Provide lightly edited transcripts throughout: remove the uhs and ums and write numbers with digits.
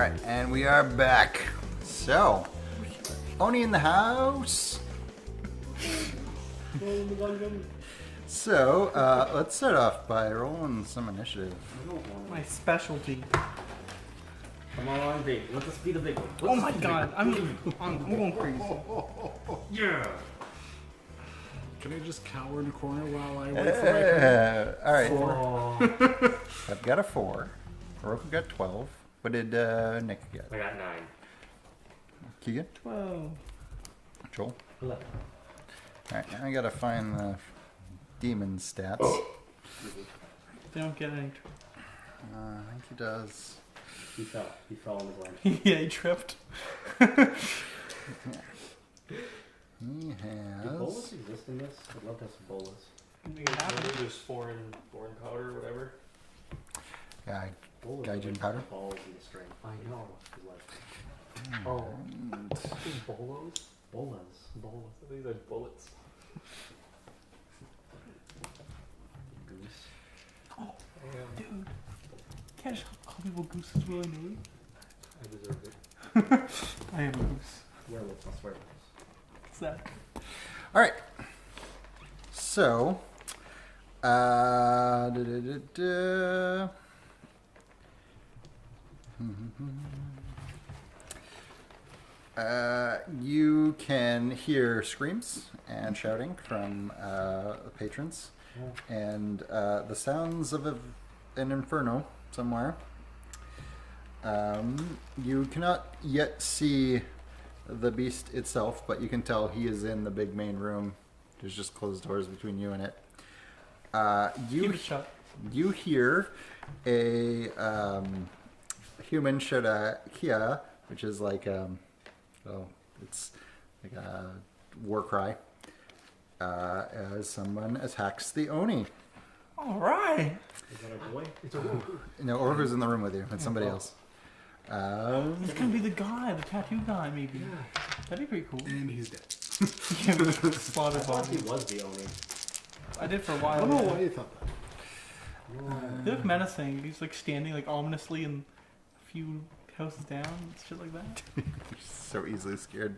Alright, and we are back. So, Oni in the house. So, let's start off by rolling some initiative. My specialty. Come on, big. Let us be the big one. Oh my god, I'm going crazy. Yeah. Can I just cower in a corner while I wait for my turn? Alright, Oh, I've got a 4. Roku got 12. What did Nick get? I got 9. Keegan? 12. Joel? 11. Alright, now I gotta find the demon stats. They don't get any. I think he does. He fell. He fell on the ground. Yeah, he tripped. He Do has. bolas exist in this? I'd love to have some bolas. Make it happen. There's foreign powder or whatever. Yeah, Bolas Gaijin are like powder? balls in the string. I know. Like, oh, Bolos? bolas. Bolos. These are bullets. Goose. Oh, dude. Can't just call people gooses willy-nilly. I deserve it. I am a goose. Werewolves, not werewolves. What's that? Alright. So, you can hear screams and shouting from patrons, and the sounds of an inferno somewhere. You cannot yet see the beast itself, but you can tell he is in the big main room. There's just closed doors between you and it. Keep it shut. You hear a human Shadakia, which is like it's like a war cry, as someone attacks the Oni. Alright. Is that a boy? It's a wolf. No, Orgu's in the room with you. It's somebody else. It's gonna be the guy, the tattoo guy, maybe. Yeah. That'd be pretty cool. And he's dead. Yeah, I slaughtered thought he body. was the Oni. I did for a I while. don't know yeah. why you thought that. They look menacing. He's like standing like ominously in a few houses down, and shit like that. So easily scared.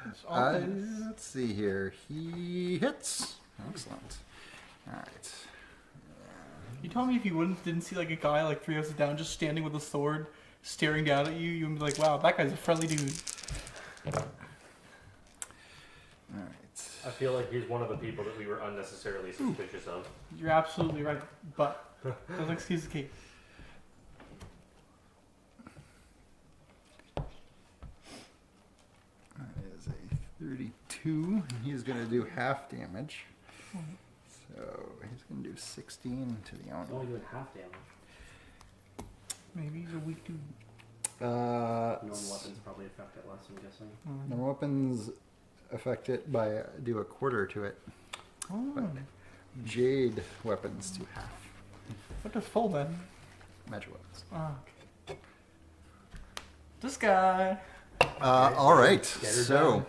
It's awful. Let's see here. He hits. Excellent. All right. You told me if you didn't see like a guy like 3 houses down just standing with a sword staring down at you, you'd be like, wow, that guy's a friendly dude. All right. I feel like he's one of the people that we were unnecessarily suspicious of. You're absolutely right, but doesn't excuse the case. That is a 32. He's going to do half damage. So he's going to do 16 to the It's owner. only doing half damage. Maybe he's a weak dude. Normal weapons probably affect it less, I'm guessing. The weapons affect it by do a quarter to it. Oh. But jade weapons do half. What does full then? Magic weapons. Oh, okay. This guy. All right. Get her So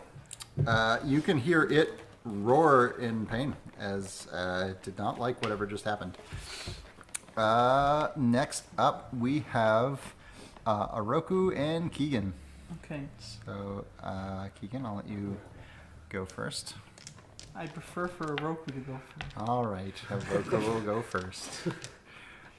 you can hear it roar in pain as it did not like whatever just happened. Next up, we have Oroku and Keegan. Okay. So, Keegan, I'll let you go first. I prefer for Roku to go first. All right, Oroku will go first.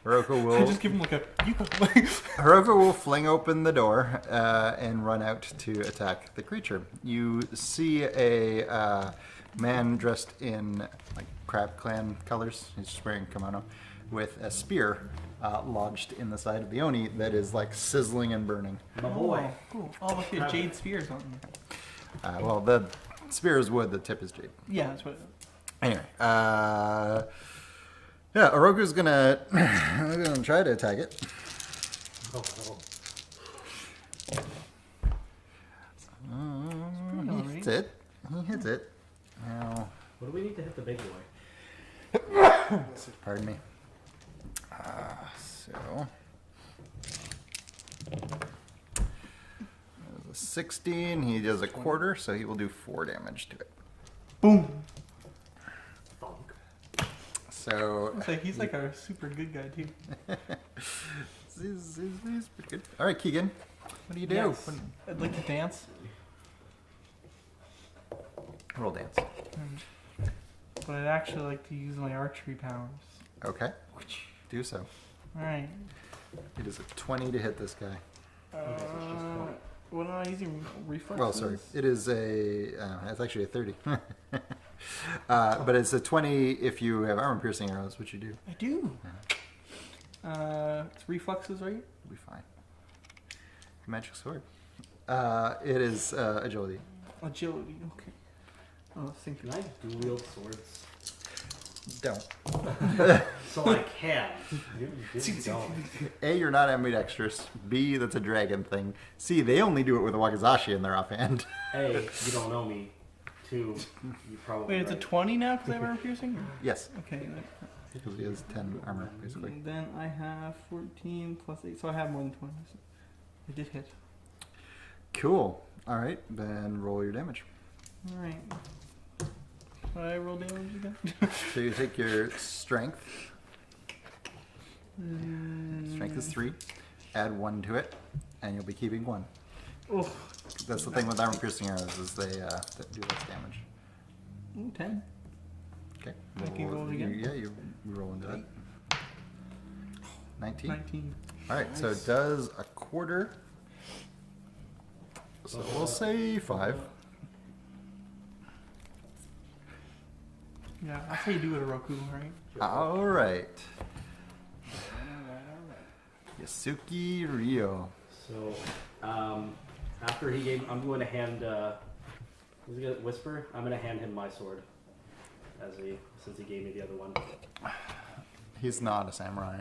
Oroku I will just give him like a, you go. Oroku will fling open the door and run out to attack the creature. You see a man dressed in like Crab Clan colors. He's just wearing kimono with a spear lodged in the side of the Oni that is like sizzling and burning. My boy. Oh, cool. Oh, look at jade spear or something. Well, the spear is wood, the tip is jade. Yeah, that's what. Anyway, yeah, Oroku's gonna try to attack it. Oh, no. He hits it. He hits it. Now, What do we need to hit the big boy? pardon me. So, that was a 16. He does a quarter, so he will do 4 damage to it. Boom. Thunk. So It's like he's like a super good guy too. he's pretty good. All right, Keegan, what do you do? Yes. I'd like to dance, Roll dance. but I'd actually like to use my archery powers. Okay, do so. All right. It is a 20 to hit this guy. What am I using? Reflexes? Well, sorry, it is it's actually a 30. But it's a 20 if you have armor-piercing arrows, which you do. I do. It's reflexes, right? You'll be fine. Magic sword. It is agility. Agility. Okay. Oh, think Can I dual wield swords? Don't. So I can. You don't. A, you're not ambidextrous. B, that's a dragon thing. C, they only do it with a wakizashi in their offhand. A, you don't know me. 2, you probably. Wait, it's a right. 20 now because I have armor piercing? Yes, Okay. because he has 10 armor, basically. Then I have 14 plus 8, so I have more than 20. So I did hit. Cool. All right, then roll your damage. Alright. What did I roll damage again? So you take your strength. Strength is 3. Add 1 to it, and you'll be keeping 1. Oh, That's the thing with armor-piercing arrows is they do less damage. 10. Okay. I can roll it again? You roll into that. 19. 19. All right, so it does a quarter. So we'll say 5. Yeah, that's how you do it at Roku, right? All right. Yasuki Ryo. So, after he gave, I'm going to hand. Was he gonna whisper? I'm going to hand him my sword, since he gave me the other one. He's not a samurai.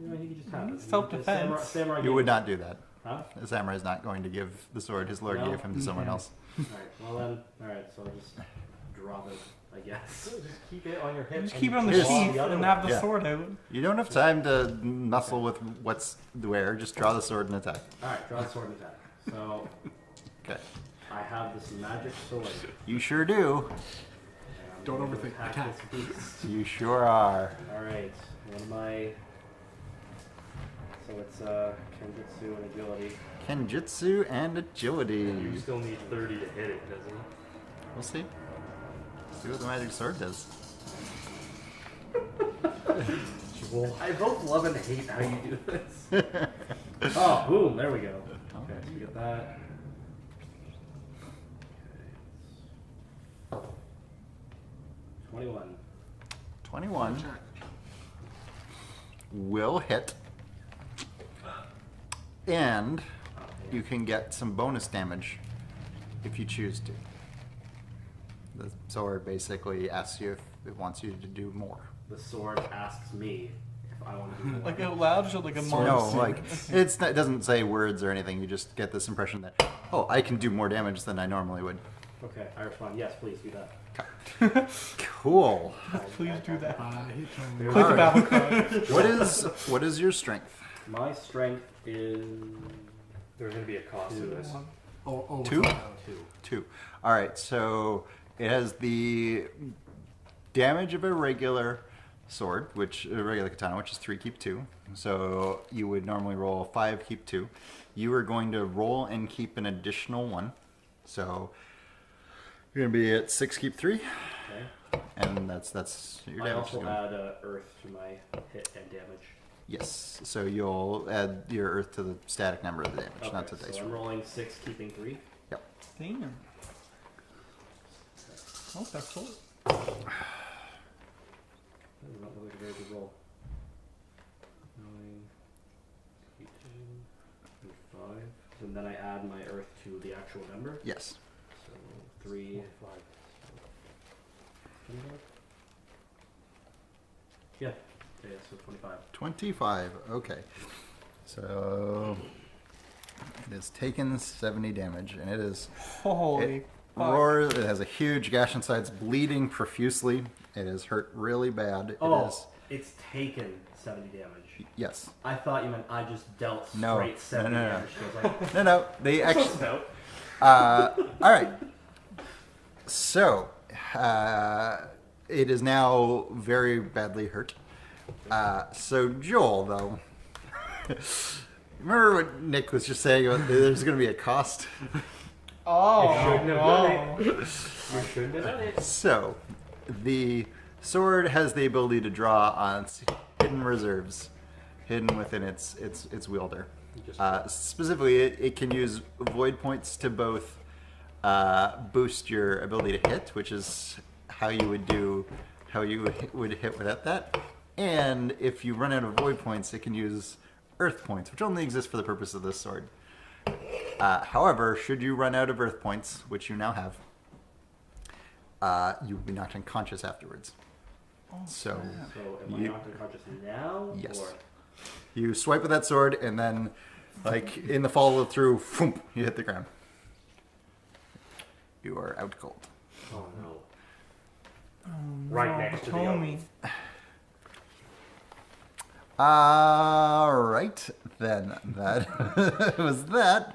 You know, he could just have it. Self-defense. Samurai You gave would it. not do that. Huh? A samurai is not going to give the sword his lord No? gave him to someone Okay. else. All right. Well then, all right. So I'll just drop it, I guess. Just keep it on your hip. Just and keep it on the Here's- sheath the other and one. have the Yeah. sword out. You don't have time to muscle with what's where. Just draw the sword and attack. All right. Draw the sword and attack. So Okay. I have this magic sword. You sure do. and I'm Don't going to overthink. attack Attack. this beast. You sure are. All right. One of my. So it's Kenjutsu and agility. Kenjutsu and agility. You still need 30 to hit it, doesn't it? We'll see. See what the magic sword does. I both love and hate how you do this. Oh, boom! There we go. Okay, so we got that. Okay. 21. 21 will hit. And you can get some bonus damage if you choose to. The sword basically asks you if it wants you to do more. The sword asks me if I want to do more. Like out loud, or like a No, monster? like it doesn't say words or anything. You just get this impression that, oh, I can do more damage than I normally would. Okay, I respond. Yes, please do that. Cool. Please do that. He told me. Click the Alright. battle cry. What is your strength? My strength is There's going to be a cost to this. Oh, 2? without- 2. All right, so it has the damage of a regular sword, which a regular katana, which is 3, keep 2. So you would normally roll 5, keep 2. You are going to roll and keep an additional 1. So you're going to be at 6, keep 3, okay. and that's your I damage. also add earth to my hit and damage. Yes, so you'll add your earth to the static number of the damage, Okay, not to the dice so I'm roll. rolling 6, keeping 3. Yep. Damn. Oh, that's cool. That does not look like a very good roll. 9, 18, and 5. And then I add my earth to the actual number. Yes. So 3, 5. Yeah. Okay, so 25. 25. Okay. So it has taken 70 damage, and it is Holy it fuck. roars. It has a huge gash inside. It's bleeding profusely. It is hurt really bad. Oh, It is. it's taken 70 damage. Yes. I thought you meant I just dealt straight No. 70 No. damage. I was like, No. They close actually. enough. All right. So it is now very badly hurt. So Joel, though, remember what Nick was just saying? There's going to be a cost. Oh, You shouldn't have done it. You shouldn't have done it. So the sword has the ability to draw on hidden reserves, hidden within its wielder. Specifically, it can use void points to both boost your ability to hit, which is how you would hit without that. And if you run out of void points, it can use earth points, which only exist for the purpose of this sword. However, should you run out of earth points, which you now have, you will be knocked unconscious afterwards. So am I knocked unconscious now? Yes. Or? You swipe with that sword, and then, like in the follow through, phoom, you hit the ground. You are out cold. Oh no. Right next to the other. Tommy. All right, then that was that.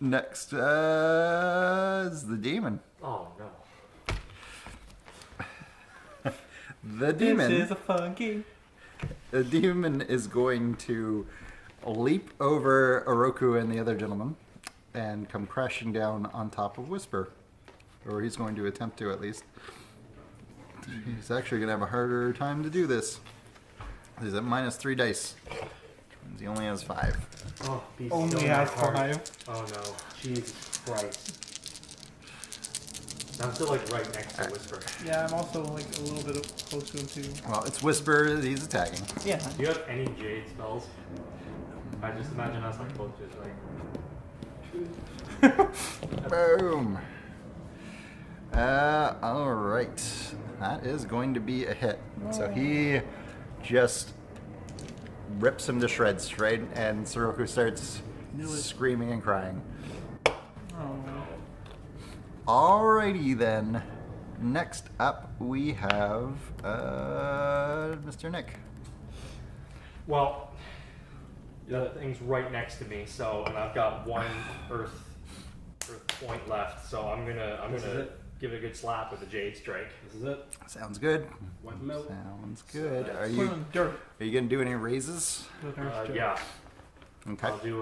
Next is the demon. Oh no. The demon. This is a fun game. The demon is going to leap over Oroku and the other gentleman and come crashing down on top of Whisper. Or he's going to attempt to, at least. He's actually going to have a harder time to do this. He's at -3 dice. He only has 5. Oh, be Only so has hard. 5. Oh no. Jesus Christ. I'm still like right next to Whisper. Yeah, I'm also like a little bit close to him too. Well, it's Whisper that he's attacking. Yeah. Do you have any jade spells? I just imagine us like both just like. Boom. All right. That is going to be a hit. So he just rips him to shreds, right? And Soroku starts screaming and crying. Oh. Alrighty then. Next up we have Mr. Nick. Well, the other thing's right next to me, so and I've got one earth point left, so I'm gonna This is it? give it a good slap with the jade strike. This is it. Sounds good. Wipe him out. Sounds good. Are Put you him in dirt. gonna do any raises? With our dirt. Yeah, Okay. I'll do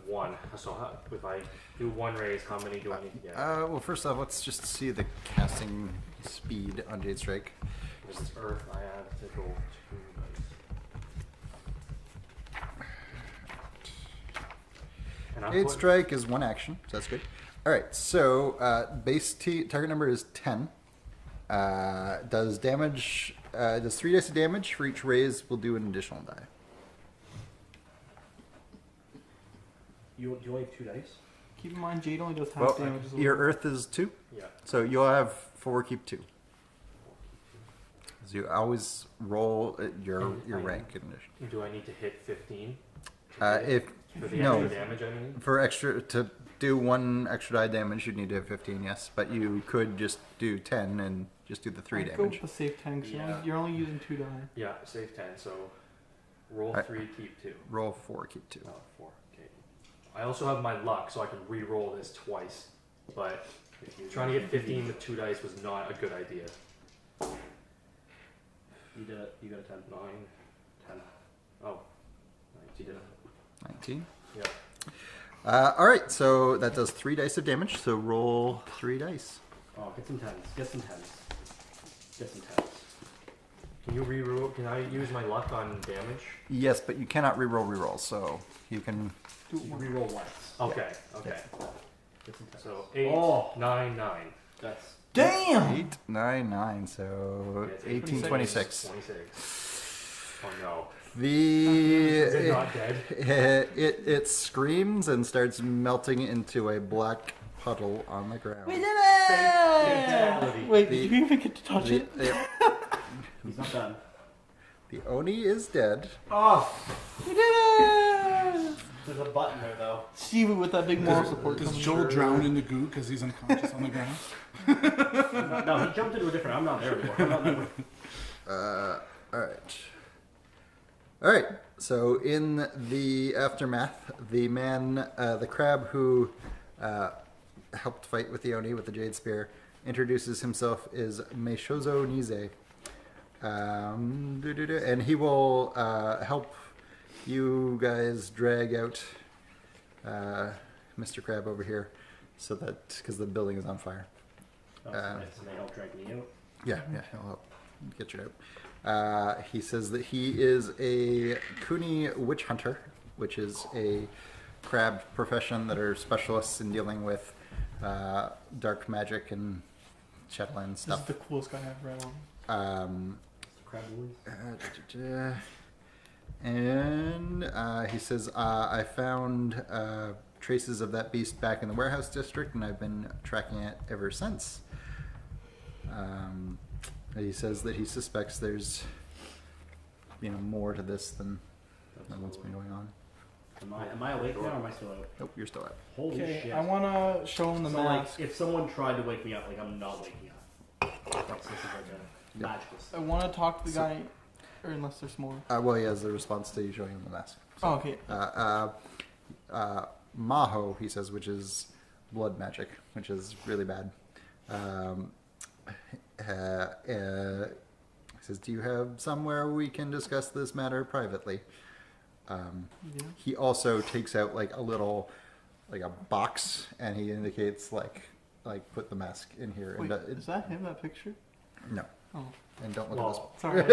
one. So if I do one raise, how many do I need to get? Well, first off, let's just see the casting speed on Jade Strike. This is earth. I have to roll 2 dice. And I'm Jade putting- Strike is 1 action, so that's good. All right, so base target number is 10. Does damage? Does 3 dice of damage for each raise? Will do an additional die. You only have 2 dice? Keep in mind, Jade only does half Well, damage. as your well. Earth is 2, Yeah. so you'll have 4. Keep 2. So you always roll your rank in addition. Do I need to hit 15? If For the no, extra damage, I mean? for extra to do 1 extra die damage, you'd need to have 15. Yes, but you could just do 10 and just do the 3 I'd go damage. with the safe tank. So Yeah. you're only using 2 die. Yeah, save 10, so roll Alright. 3, keep 2. Roll 4, keep 2. Oh, 4, okay. I also have my luck, so I can re-roll this twice, but trying to get 15 with 2 dice was not a good idea. You did it. You got a 10. 9, 10. Oh, you did it. 19. Yeah. All right, so that does 3 dice of damage. So roll 3 dice. Oh, get some 10s. Get some 10s. Get some 10s. Can you re-roll? Can I use my luck on damage? Yes, but you cannot reroll rerolls, so you can. Do You one. reroll once. Okay, okay. Get some 10s. So 8, Oh. 9, 9. That's Damn! 8, 9, 9. So Yeah, it's 18, 26. 26. Oh no. Is it The not dead? it screams and starts melting into a black puddle on the ground. We did it! Fatality. Wait, The- did you even get to touch The, it? he's not done. the Oni is dead. Oh, We did it! there's a button there though. Stevie with that big moral support. Does coming Joel through. drown in the goo because he's unconscious on the ground? No, he jumped into a different. I'm not there anymore. I'm not there. All right. All right. So in the aftermath, the man, the crab who helped fight with the Oni with the jade spear, introduces himself as Meishozo Nize. And he will help you guys drag out Mr. Crab over here, so that because the building is on fire. Oh, so they help drag me out. Yeah, he'll help get you out. He says that he is a Kuni witch hunter, which is a crab profession that are specialists in dealing with dark magic and Shetland This is stuff. the coolest guy I've read on. Crab boys. And he says, I found traces of that beast back in the warehouse district, and I've been tracking it ever since. He says that he suspects there's, more to this than what's been going on. Am I awake now or am I still out? Nope, you're still out. Holy Okay, shit. I want to show him the So mask. like, if someone tried to wake me up, like I'm not waking up. This is like a magical I stuff. want to talk to the guy, or unless there's more. Well, he has the response to you showing him the mask. Oh, okay. Maho, he says, which is blood magic, which is really bad. He says, do you have somewhere we can discuss this matter privately? Yeah. He also takes out like a little, like a box, and he indicates like put the mask in here. Wait, And is that him? That picture? no, Oh, and don't look Well, sorry.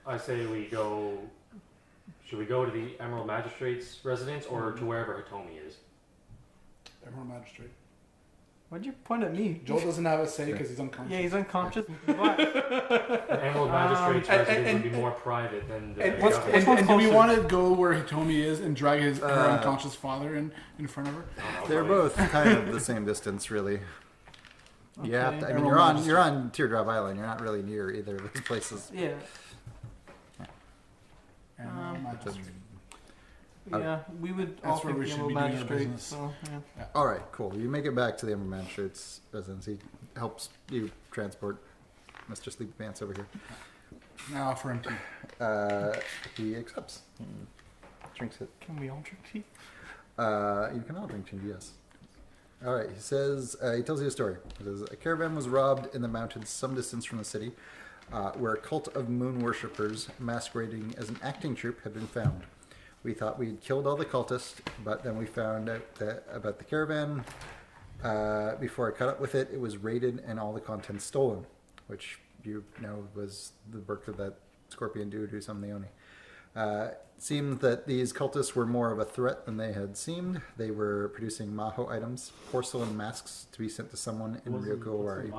I say we go. Should we go to the Emerald Magistrates residence or to wherever Hitomi is? Emerald Magistrate. Why'd you point at me? Joel doesn't have a say because he's unconscious. Yeah, he's unconscious. What? The Emerald Magistrates and- residence and- would be more private than the And, government. and do we closer? want to go where Hitomi is and drag her unconscious father in front of her? They're both kind of the same distance, really. You have to, I mean, Emerald you're on Teardrop Island. You're not really near either of those places. Yeah. Emerald Magistrate. Yeah, we would That's all where think we the should Emerald be doing our Magistrate. business. So, yeah. All right, cool. You make it back to the Emerald Magistrate's residence. He helps you transport Mr. Sleepy Pants over here. Now offer him tea. He accepts. Drinks it. Can we all drink tea? You can all drink tea, yes. All right, he says, he tells you a story. He says, a caravan was robbed in the mountains some distance from the city, where a cult of moon worshippers masquerading as an acting troupe had been found. We thought we had killed all the cultists, but then we found out about the caravan. Before I caught up with it, it was raided and all the contents stolen, which was the work of that scorpion dude who's on the Oni. It seemed that these cultists were more of a threat than they had seemed. They were producing Maho items, porcelain masks to be sent to someone in Ryoko Owari.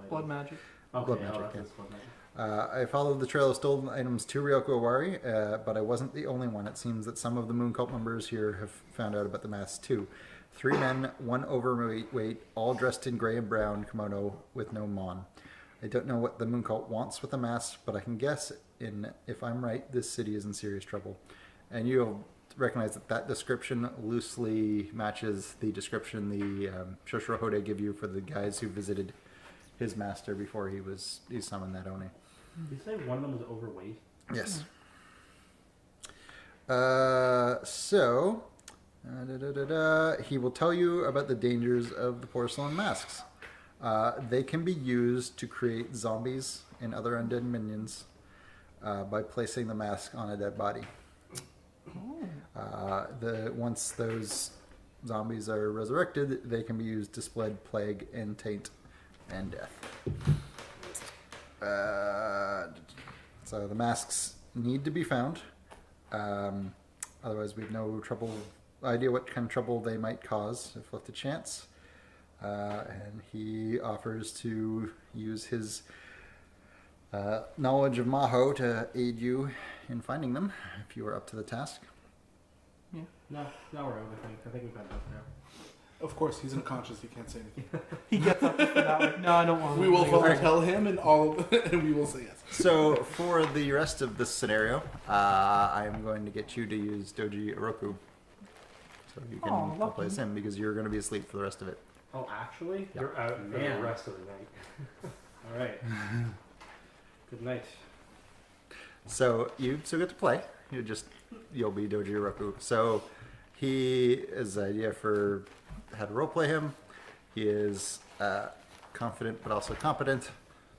Blood magic. Okay, Blood oh, magic, that's yeah. blood magic. I followed the trail of stolen items to Ryoko Owari, but I wasn't the only one. It seems that some of the moon cult members here have found out about the masks too. 3 men, 1 overweight, all dressed in gray and brown kimono with no mon. I don't know what the moon cult wants with the masks, but I can guess if I'm right, this city is in serious trouble. And you'll recognize that description loosely matches the description the Shoshiro Hode give you for the guys who visited his master before he summoned that Oni. Did you say one of them was overweight? Yes. He will tell you about the dangers of the porcelain masks. They can be used to create zombies and other undead minions by placing the mask on a dead body. Once those zombies are resurrected, they can be used to spread plague and taint and death. So the masks need to be found. Otherwise, we've no idea what kind of trouble they might cause if left a chance. And he offers to use his knowledge of Maho to aid you in finding them, if you are up to the task. Yeah. No, now we're out. I think we've got enough now. Of course, he's unconscious. He can't say anything. He gets up for that. Like, no, I don't want. We will to. tell him, and and we will say yes. So for the rest of this scenario, I am going to get you to use Doji Oroku. So you can Oh, lucky. replace him because you're going to be asleep for the rest of it. Oh, actually? You're out for Man. the rest of the night. All right. Good night. So you still get to play. You'll be Doji Oroku. So he is the idea for how to roleplay him. He is confident but also competent.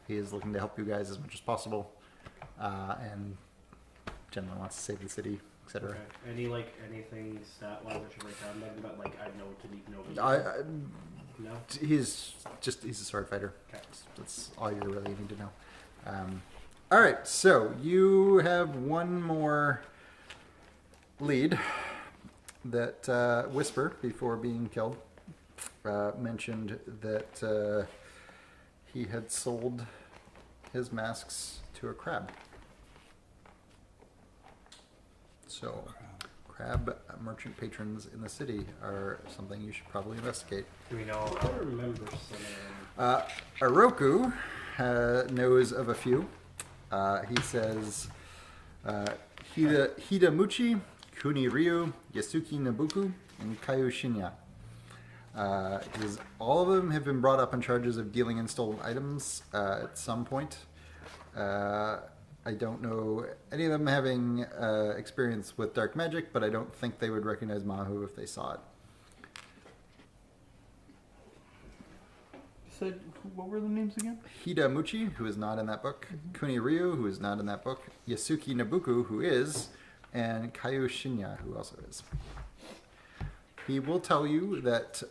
He is looking to help you guys as much as possible, and generally wants to save the city, etc. Okay. Anything stat wise I should write down about? Like I know to need to know. No. He's a sword fighter. Okay. That's all you really need to know. All right, so you have one more lead that Whisper, before being killed, mentioned that he had sold his masks to a crab. So, crab merchant patrons in the city are something you should probably investigate. Do we know? I remember some. Oroku knows of a few. He says Hidamuchi, Kuniryu, Yasuki Nabuku, and Kayu Shinya. All of them have been brought up on charges of dealing in stolen items at some point. I don't know any of them having experience with dark magic, but I don't think they would recognize Mahu if they saw it. You said, what were the names again? Hidamuchi, who is not in that book, Kuniryu, who is not in that book, Yasuki Nabuku, who is, and Kayu Shinya, who also is. He will tell you that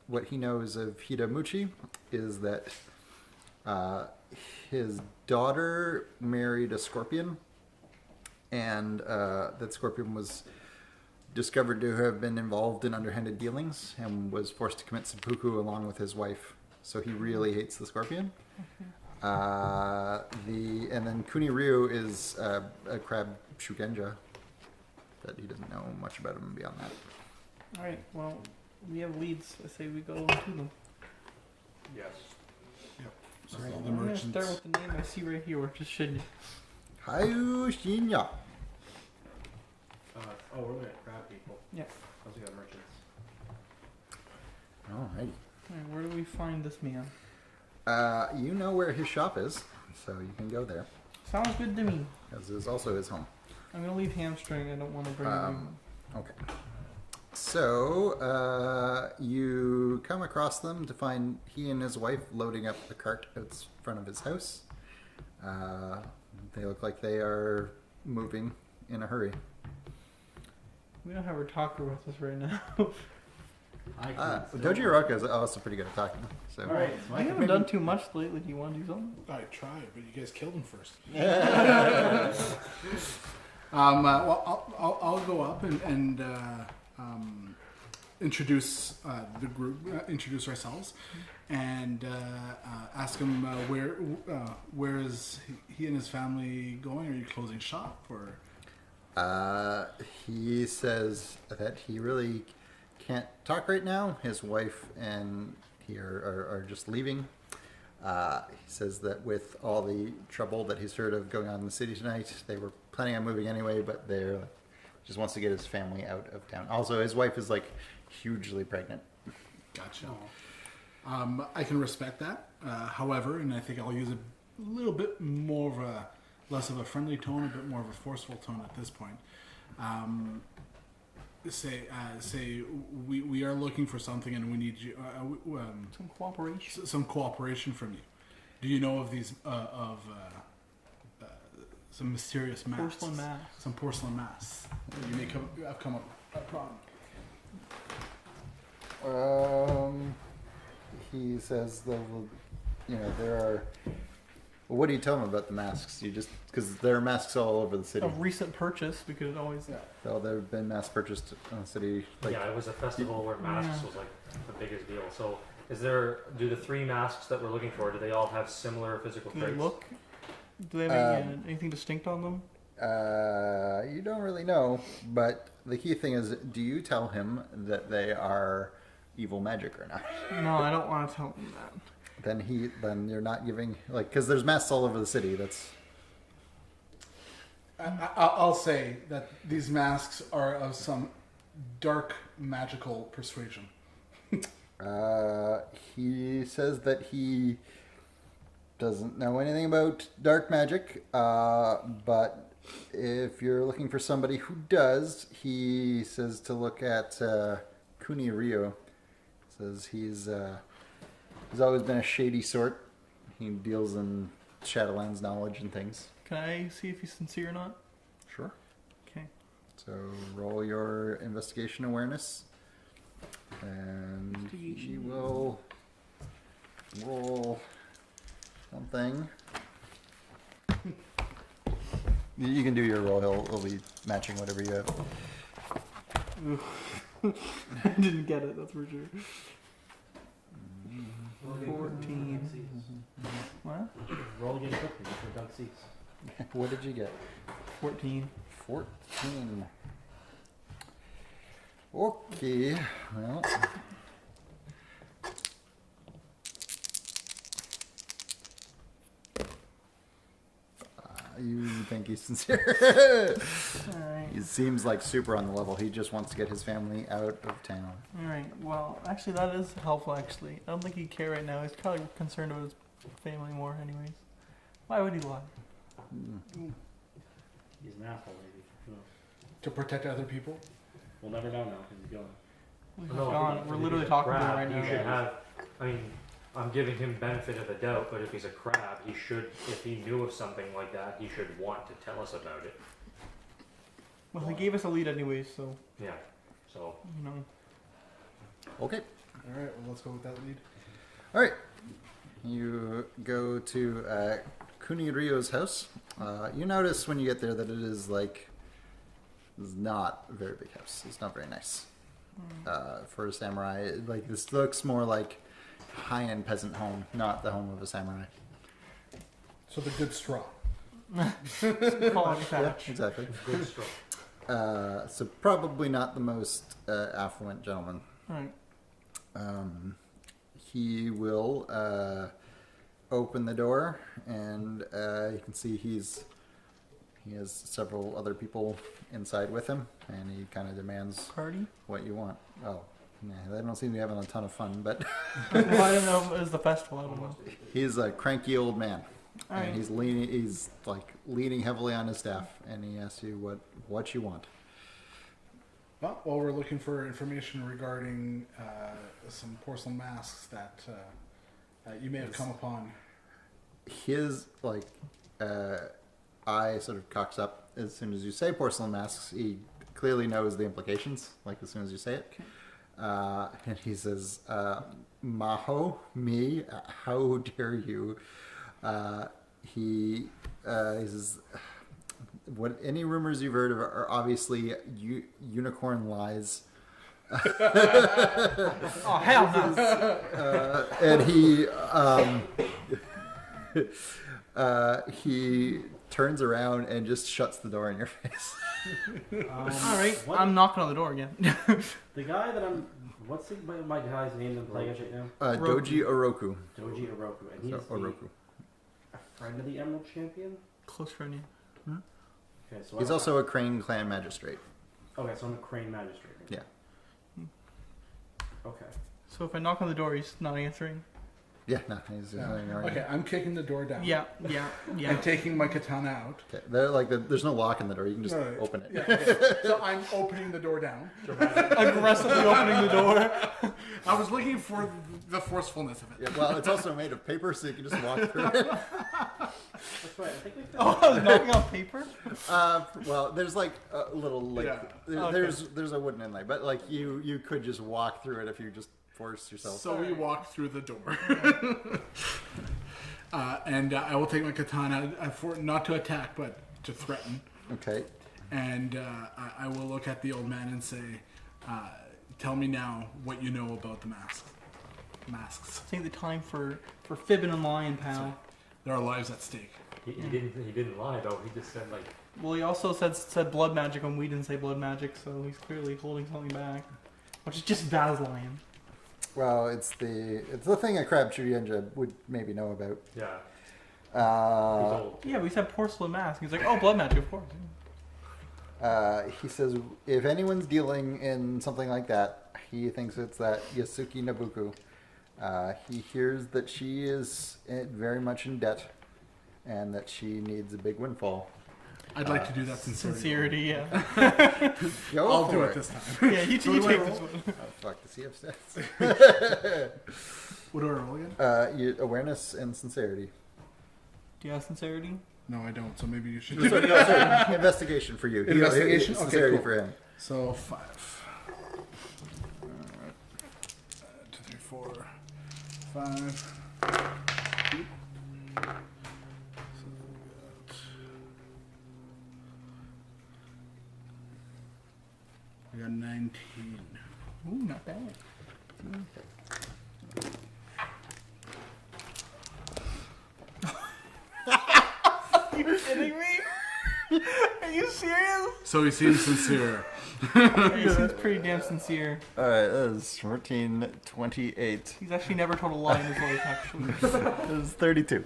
what he knows of Hidamuchi is that his daughter married a scorpion, and that scorpion was discovered to have been involved in underhanded dealings and was forced to commit seppuku along with his wife. So he really hates the scorpion. And then Kuniryu is a crab shugenja that he doesn't know much about him beyond that. All right. Well, we have leads. I say we go to them. Yes. So all the I'm gonna merchants. start with the name I see right here, which is Shinya. Kayu Shinya. We're looking at crab people. Yeah. Also got merchants. Alrighty. All right, where do we find this man? You know where his shop is, so you can go there. Sounds good to me. As is also his home. I'm gonna leave hamstring. I don't want to bring him. Okay. So, you come across them to find he and his wife loading up the cart out front of his house. They look like they are moving in a hurry. We don't have our talker with us right now. Doji Raka is also pretty good at talking. So. All right. I haven't done too much lately. Do you want to do something? I tried, but you guys killed him first. Well, I'll go up and introduce the group, introduce ourselves, and ask him where is he and his family going? Are you closing shop or? He says that he really can't talk right now. His wife and he are just leaving. He says that with all the trouble that he's heard of going on in the city tonight, they were planning on moving anyway, but they're just wants to get his family out of town. Also, his wife is like hugely pregnant. Gotcha. I can respect that. However, and I think I'll use a little bit more of a less of a friendly tone, a bit more of a forceful tone at this point. Say we are looking for something and we need you Some cooperation. some cooperation from you. Do you know of these some mysterious masks? Porcelain mask. Some porcelain masks that you may have come upon. He says that there are. Well, what do you tell him about the masks? You just because there are masks all over the city. A recent purchase. We could always. Yeah. So there have been mass purchased in the city. Yeah, it was a festival where masks was like the biggest deal. So, do the three masks that we're looking for? Do they all have similar physical Can they traits? look? Do they have anything distinct on them? You don't really know, but the key thing is, do you tell him that they are evil magic or not? No, I don't want to tell him that. Then you're not giving because there's masks all over the city. That's. I'll say that these masks are of some dark magical persuasion. He says that he doesn't know anything about dark magic, but if you're looking for somebody who does, he says to look at Kuniryu. Says he's always been a shady sort. He deals in Shadowlands knowledge and things. Can I see if he's sincere or not? Sure. Okay. So roll your investigation awareness, and he Investigation. will roll something. You can do your roll. He'll be matching whatever you have. I didn't get it, that's for sure. 14. What? Roll again quickly for Dunk Seats. What did you get? 14. 14. Okay. Well. You think he's sincere? Alright. He seems like super on the level. He just wants to get his family out of town. Alright, well, actually, that is helpful, actually. I don't think he'd care right now. He's probably concerned about his family more, anyways. Why would he lie? He's an asshole, maybe. Who knows? To protect other people. We'll never know now because he's gone. He's No, gone. if We're he's literally a talking to him crab, right now. He should have. I mean, I'm giving him benefit of the doubt, but if he's a crab, he should. If he knew of something like that, he should want to tell us about it. Well, he gave us a lead anyways, so, Yeah. So you know. Okay. All right. Well, let's go with that lead. All right. You go to Kunirio's house. You notice when you get there that it is like, it's not a very big house. It's not very nice. For a samurai, like this looks more like high-end peasant home, not the home of a samurai. So the good straw. Quality Yeah, thatch. exactly. good stroke. So probably not the most affluent gentleman. Alright. He will open the door, and you can see he has several other people inside with him, and he kind of demands Party? what you want. Oh, yeah, they don't seem to be having a ton of fun, but Well, I don't know if it was the festival. I don't know. he's a cranky old man, Alright. and he's leaning heavily on his staff, and he asks you what you want. Well, while we're looking for information regarding some porcelain masks that you may have come upon. His eye sort of cocks up as soon as you say porcelain masks. He clearly knows the implications, like as soon as you say it. And he says, Maho, me, how dare you? He says, what any rumors you've heard of are obviously unicorn lies. Oh, hell no! And he turns around and just shuts the door in your face. Alright, What? I'm knocking on the door again. The guy that I'm. What's my guy's name that I'm playing as right now? Doji Oroku. Doji Oroku. And he's So, Oroku. a friend of the Emerald Champion? Close friend, yeah. Okay, so He's also a Crane clan magistrate. Okay, so I'm a Crane Magistrate. Yeah. Okay. So if I knock on the door, he's not answering. Yeah, no, he's Yeah. hanging around. Okay, I'm kicking the door down. Yeah. I'm taking my katana out. Okay. There's no lock in the door. You can just No, no, open it. Yeah, okay. So I'm opening the door down. Aggressively opening the door. I was looking for the forcefulness of it. Yeah, well, it's also made of paper, so you can just walk through it. That's right. I think we found Oh, I was knocking on paper? Well, there's like a little Yeah. there's a wooden inlay, but like you could just walk through it if you just force yourself. So we walk through the door. And I will take my katana for not to attack, but to threaten. Okay. And I will look at the old man and say, tell me now what you know about the masks. Take the time for fibbing and lying, pal. There are lives at stake. He didn't lie though. He just said like. Well, he also said blood magic when we didn't say blood magic, so he's clearly holding something back. Which is just as bad as lying. Well, it's the thing a crab Chuyenja would maybe know about. Yeah. He's old. Yeah, we said porcelain mask. He's like, oh, blood magic, of course. He says if anyone's dealing in something like that, he thinks it's that Yasuki Nabuku. He hears that she is very much in debt and that she needs a big windfall. I'd like to do that Sincerity, yeah. Go I'll for do it this time. Yeah, you So do I take roll? this one. Oh, fuck, does he have stats? What do I roll again? Awareness and sincerity. Do you have sincerity? No, I don't. So maybe you should. Sorry, investigation for you. Investigation? Okay, Sincerity cool. for him. So 5. Alright. 2, 3, 4, 5. I got 19. Ooh, not bad. Are you kidding me? Are you serious? So he seems sincere. He seems pretty damn sincere. Alright, that is 1428. He's actually never told a lie in his life, actually. That is 32.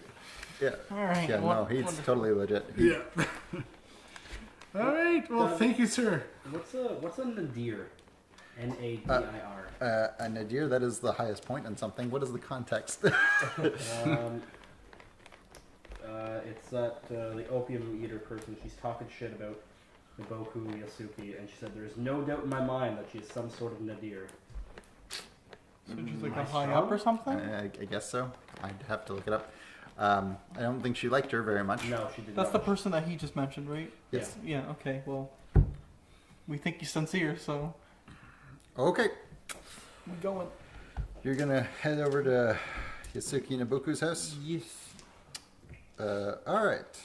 Yeah. Alright. Yeah, no, he's totally legit. Yeah. All right. Well, thank you, sir. What's a nadir? Nadir. A nadir, that is the highest point in something. What is the context? It's that the opium eater person. She's talking shit about Naboku Yasuki, and she said there is no doubt in my mind that she is some sort of nadir. So she's like Am I a high strong? up or something? I guess so. I'd have to look it up. I don't think she liked her very much. No, she did That's not. the person that he just mentioned, right? Yes. Yeah, okay, well. We think he's sincere, so Okay. we going. You're gonna head over to Yasuki Naboku's house? Yes. Alright.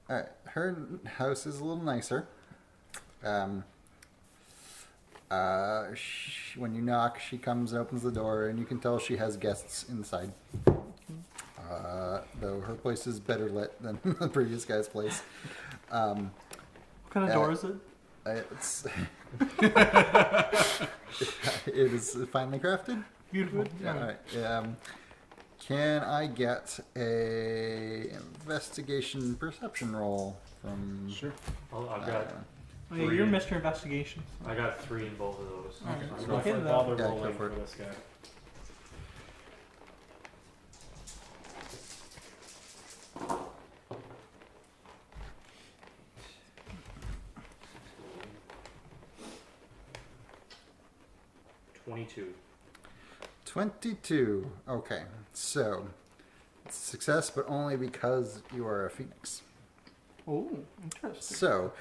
Alright. Her house is a little nicer. When you knock, she comes and opens the door, and you can tell she has guests inside. Though her place is better lit than the previous guy's place. What kind of door is it? It's it is finely crafted. Beautiful. Yeah. All right. Can I get a investigation perception roll from? Sure. I've got Oh, yeah, you're Mr. Investigation. So. I got 3 in both of those. Alright, I'm so not hit gonna that. bother Yeah, go rolling for for it. this guy. $22. 22. Okay. So, it's a success, but only because you are a phoenix. Oh, interesting. So,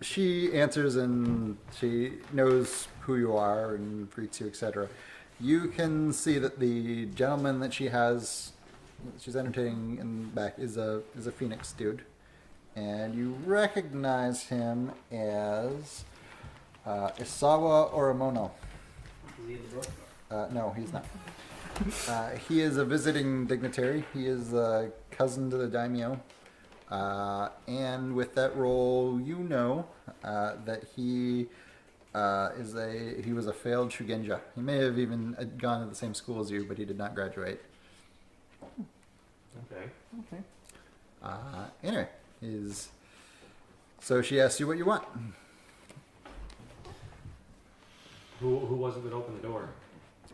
she answers and she knows who you are and greets you, etc. You can see that the gentleman that she's entertaining in the back is a phoenix dude, and you recognize him as Isawa Oramono. Is he in the book? No, he's not. He is a visiting dignitary. He is a cousin to the daimyo. And with that role, you know that he was a failed shugenja. He may have even gone to the same school as you, but he did not graduate. Okay. Okay. Anyway, so she asks you what you want. Who was it that opened the door?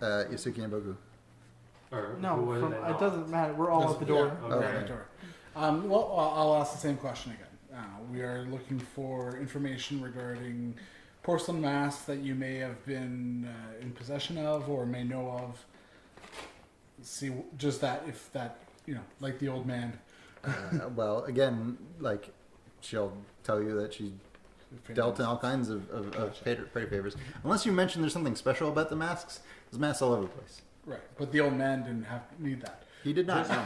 Yasuki Naboku. Or who No, was it? it doesn't matter. We're all at the door. Yeah, okay. Right door. Well, I'll ask the same question again. We are looking for information regarding porcelain masks that you may have been in possession of or may know of. See, just that, if that, like the old man. Well, again, like she'll tell you that she dealt in all kinds of petty favors. Unless you mention there's something special about the masks, there's masks all over the place. Right, but the old man didn't need that. He did not, no.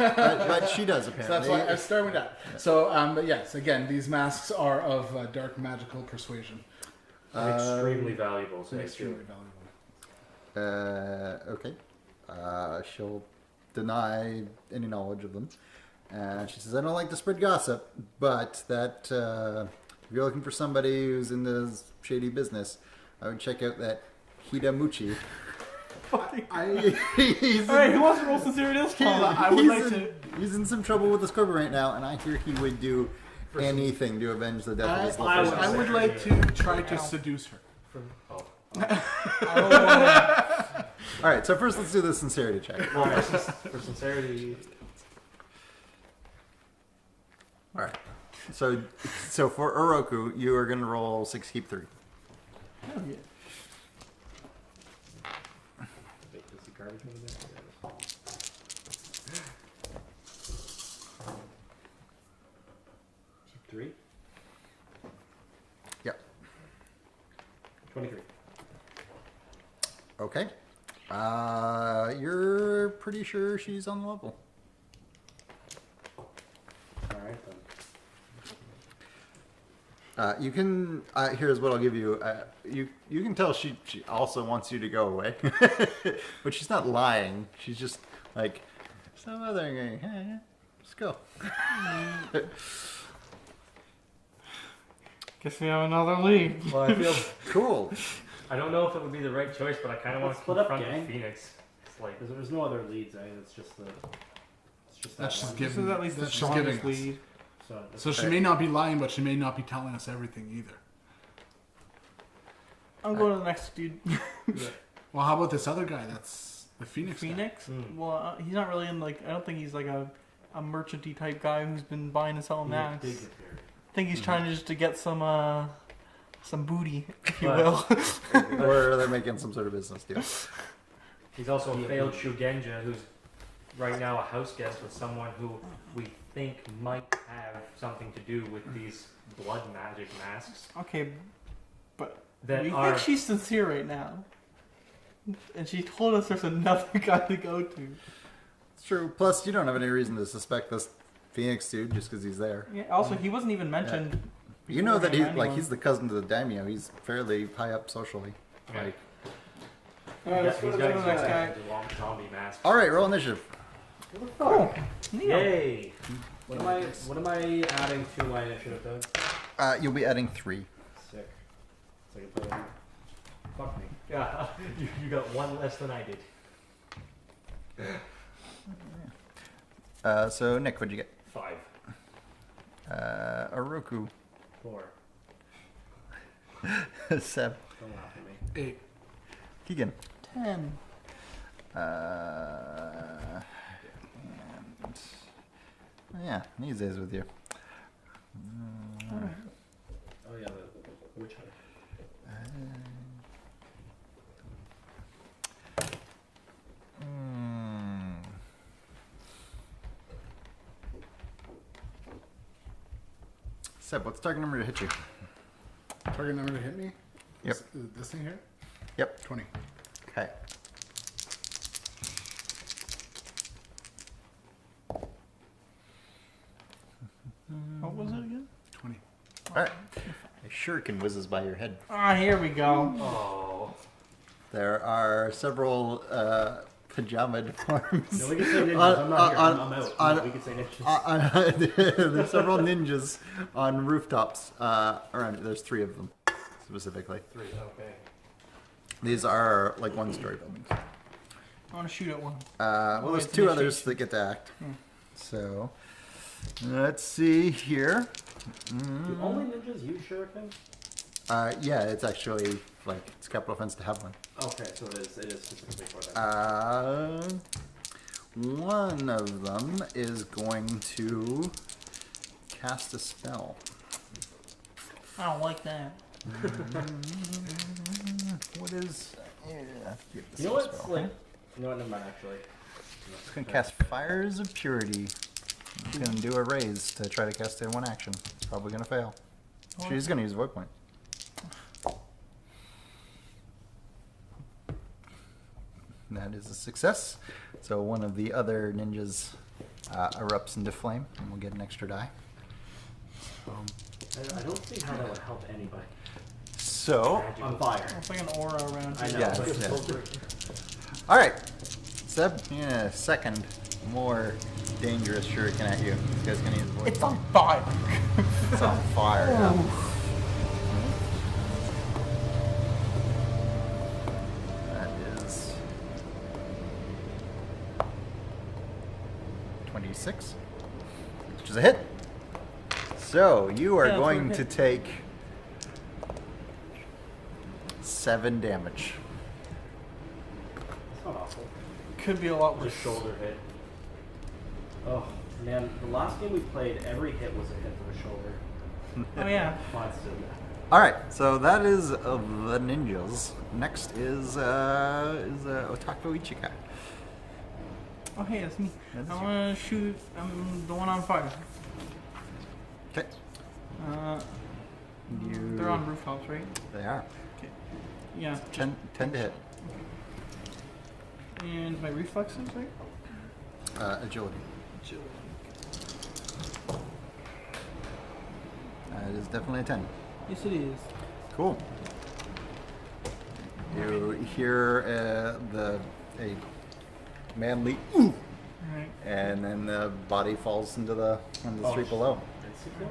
but she does So apparently. that's why I started with that. So, but yes, again, these masks are of dark magical persuasion. Extremely valuable, so Extremely valuable. Okay. She'll deny any knowledge of them. And she says, I don't like to spread gossip, but that if you're looking for somebody who's in this shady business, I would check out that Hidamuchi. He's Alright, who wants to roll sincerity this time? I would like to. He's in some trouble with the Scorpion right now, and I hear he would do anything to avenge the death of his lovely I would like to try to seduce her. All right, so first let's do the sincerity check. Well, for sincerity, All right. So for Oroku, you are going to roll 6, keep 3. Hell yeah. garbage one is there? Three? Yep. 23. Okay. You're pretty sure she's on the level. Alright then. You can. Here's what I'll give you. You can tell she also wants you to go away, but she's not lying. She's just like some other guy. Hey, let's go. Guess we have another lead. Well, I feel Cool. I don't know if it would be the right choice, but I kind of want Let's to split up, confront gang. the Phoenix. It's like, there's no other leads, eh? It's just the. It's just that That's just one. given. This is at least the that's just giving strongest us. lead. So, So she may not be lying, but she may not be telling us everything either. I'm going to the next dude. Well, how about this other guy? That's the Phoenix. guy. Phoenix? Hmm. Well, he's not really in like. I don't think he's like a merchanty type guy who's been buying and selling masks. big I here. think he's trying to just to get some booty, if you But- will. Or they're making some sort of business deal. he's also a failed Shugenja who's right now a house guest with someone who we think might have something to do with these blood magic masks Okay, but that we are. think she's sincere right now, and she told us there's another guy to go to. It's true. Plus, you don't have any reason to suspect this Phoenix dude just because he's there. Yeah. Also, he wasn't even mentioned. You know that beforehand he's by he's the cousin to the daimyo. He's fairly high up socially. Yeah. Like, Alright, let's He's go to got the next guy. exactly zombie masks. all right, roll initiative. Oh, Neil. Yay! What am I adding to my initiative, Doug? You'll be adding 3. Sick. So I can put it. Fuck me. Yeah, you got one less than I did. So Nick, what'd you get? 5. Oroku. 4. 7. Don't laugh at me. 8. Keegan. 10. And yeah, Nize is with you. Alright. Oh yeah, the witch hunter. Seb, what's the target number to hit you? Target number to hit me? Yep. This thing here? Yep. 20. Okay. What was it again? 20. All right. A shuriken whizzes by your head. Ah, here we go. Oh. There are several pajama forms. No, we can say ninjas. I'm not here. I'm out. No, we can say ninjas. There's several ninjas on rooftops around it. There's 3 of them specifically. 3, okay. These are like 1-story buildings. I want to shoot at one. Well, there's it's 2 others initiation. that get to act. So let's see here. Do only ninjas use shurikens? Yeah, it's actually like it's capital offense to have one. Okay, so it is specifically for that. One of them is going to cast a spell. I don't like that. What is? Yeah, You know what's like? You know what? Never mind. Actually. It's gonna cast Fires of Purity. It's gonna do a raise to try to cast it in one action. It's probably gonna fail. She's gonna use Void Point. That is a success. So one of the other ninjas erupts into flame, and we'll get an extra die. I don't see how that would help anybody. So, On fire. It's like an aura around I here. know. Yeah, but- yeah. all right, Seb, yeah, second more dangerous shuriken at you. This guy's gonna use Void It's Point. on fire. It's on fire. Yeah. That is 26, which is a hit. So you are Yeah, that's going a to hit. take 7 damage. It's not awful. Could be a lot worse. Just shoulder hit. Oh man, the last game we played, every hit was a hit to the shoulder. Oh yeah. Constantly. All right, so that is the ninjas. Next is Otako Ichikai. Oh, hey, that's me. That is I you. want to shoot the one on fire. Okay. They're on rooftops, right? They are. Yeah. 10 to hit. And my reflexes, right? Agility. It is definitely a 10. Yes, it is. Cool. You hear a man leap, ooh, Alright. and then the body falls into the street below. It's secure?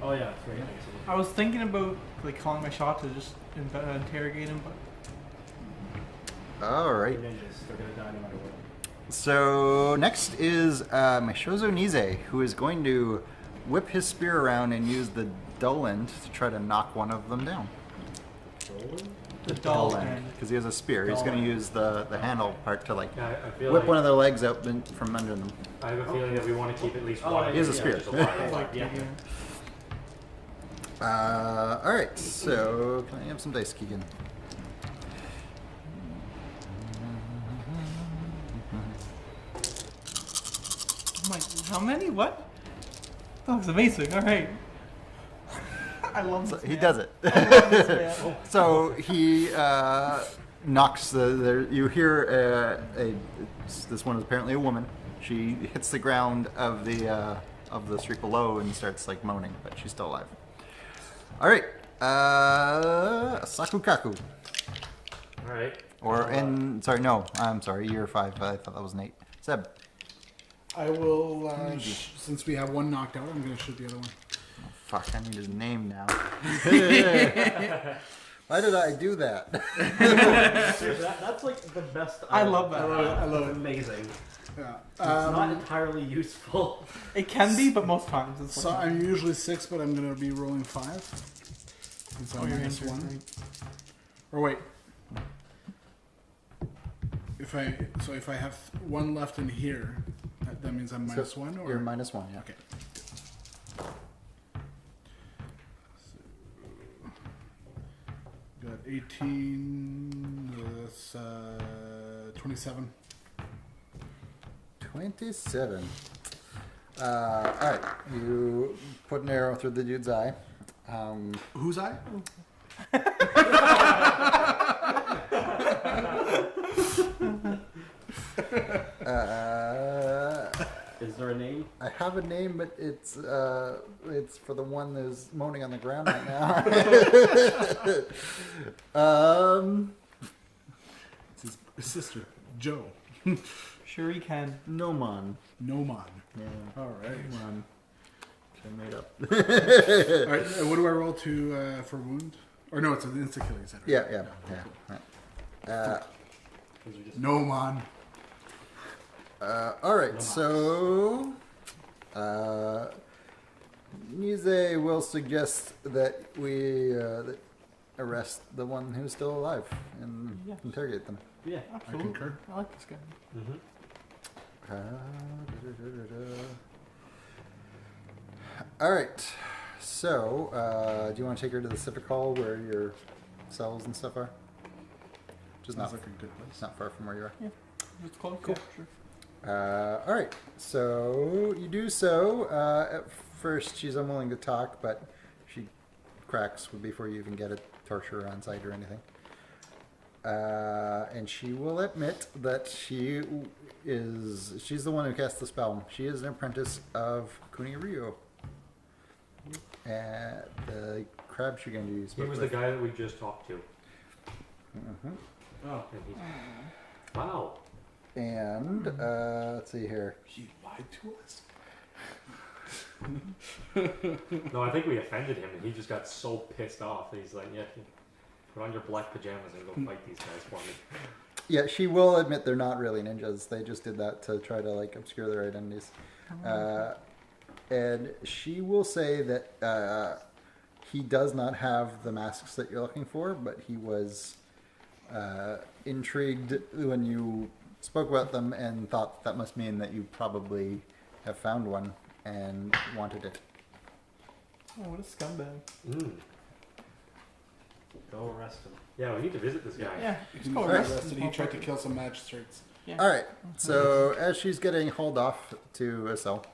Oh yeah, it's right next to I was thinking about like calling my shot to just interrogate him, but All right. Ninjas, they're gonna die no matter what. So next is Meshozo Nize, who is going to whip his spear around and use the dull end to try to knock one of them down. the dull end. Because he has a spear. He's Dull going to end. use the handle part to like Yeah, I feel whip like one of their legs out from under them. I have a feeling that we want to keep at least Oh, one. he has a spear. just alive. I like yeah. All right. So can I have some dice, Keegan? I'm like, how many? What? That looks amazing. All right. I love So this he man. does it. I love this man. So he knocks the. You hear this one is apparently a woman. She hits the ground of the street below and starts like moaning, but she's still alive. All right, Sakukaku, All right. sorry, no, I'm sorry, you're 5. I thought that was an 8. Seb. I will, since we have one knocked out, I'm going to shoot the other one. Fuck, I need his name now. Why did I do that? Seriously, that's like the best. I love that. I love It's it. amazing. Yeah. It's not entirely useful. It can be, but most times it's So like, I'm usually 6, but I'm going to be rolling 5. Since oh, I'm you're minus injured, 1. right? Or wait. If I have 1 left in here, that means I'm minus 1, or You're minus 1, yeah. okay. Got 18. That's 27. 27. All right, you put an arrow through the dude's eye. Whose eye? Is there a name? I have a name, but it's for the one that's moaning on the ground right now. It's his sister, Joe. Sure he can. Nomon. Nomon. Yeah. All right. Nomon. Which I made up. All right. What do I roll to for wound? Or no, it's an insta kill. You said. Right? Yeah. Right. Nomon. All right, so Nize will suggest that we arrest the one who's still alive and Yes. interrogate them. Yeah. Absolutely. concur. I like this guy. Mm-hmm. All right, so do you want to take her to the Civic Hall where your cells and stuff are? Just Sounds not, like a good place. not far from where you are. It's called Cool. Yeah, sure. All right, so you do so. At first, she's unwilling to talk, but she cracks before you even get a torturer on site or anything. And she will admit that she's the one who cast the spell. She is an apprentice of Kuniryu. The crab Shugenji you He spoke was with. the guy that we just talked to. Mhm. Oh. And he- wow. And let's see here. He lied to us. No, I think we offended him, and he just got so pissed off that he's like, "Yeah, put on your black pajamas and go fight these guys for me." Yeah, she will admit they're not really ninjas. They just did that to try to like obscure their identities. And she will say that he does not have the masks that you're looking for, but he was intrigued when you spoke about them and thought that must mean that you probably have found one and wanted it. Oh, what a scumbag. Mm. Go arrest him. Yeah, we need to visit this guy. Yeah, it's He's called got arrest. arrested. He tried to kill some magistrates. Yeah. All right. So as she's getting hauled off to a cell,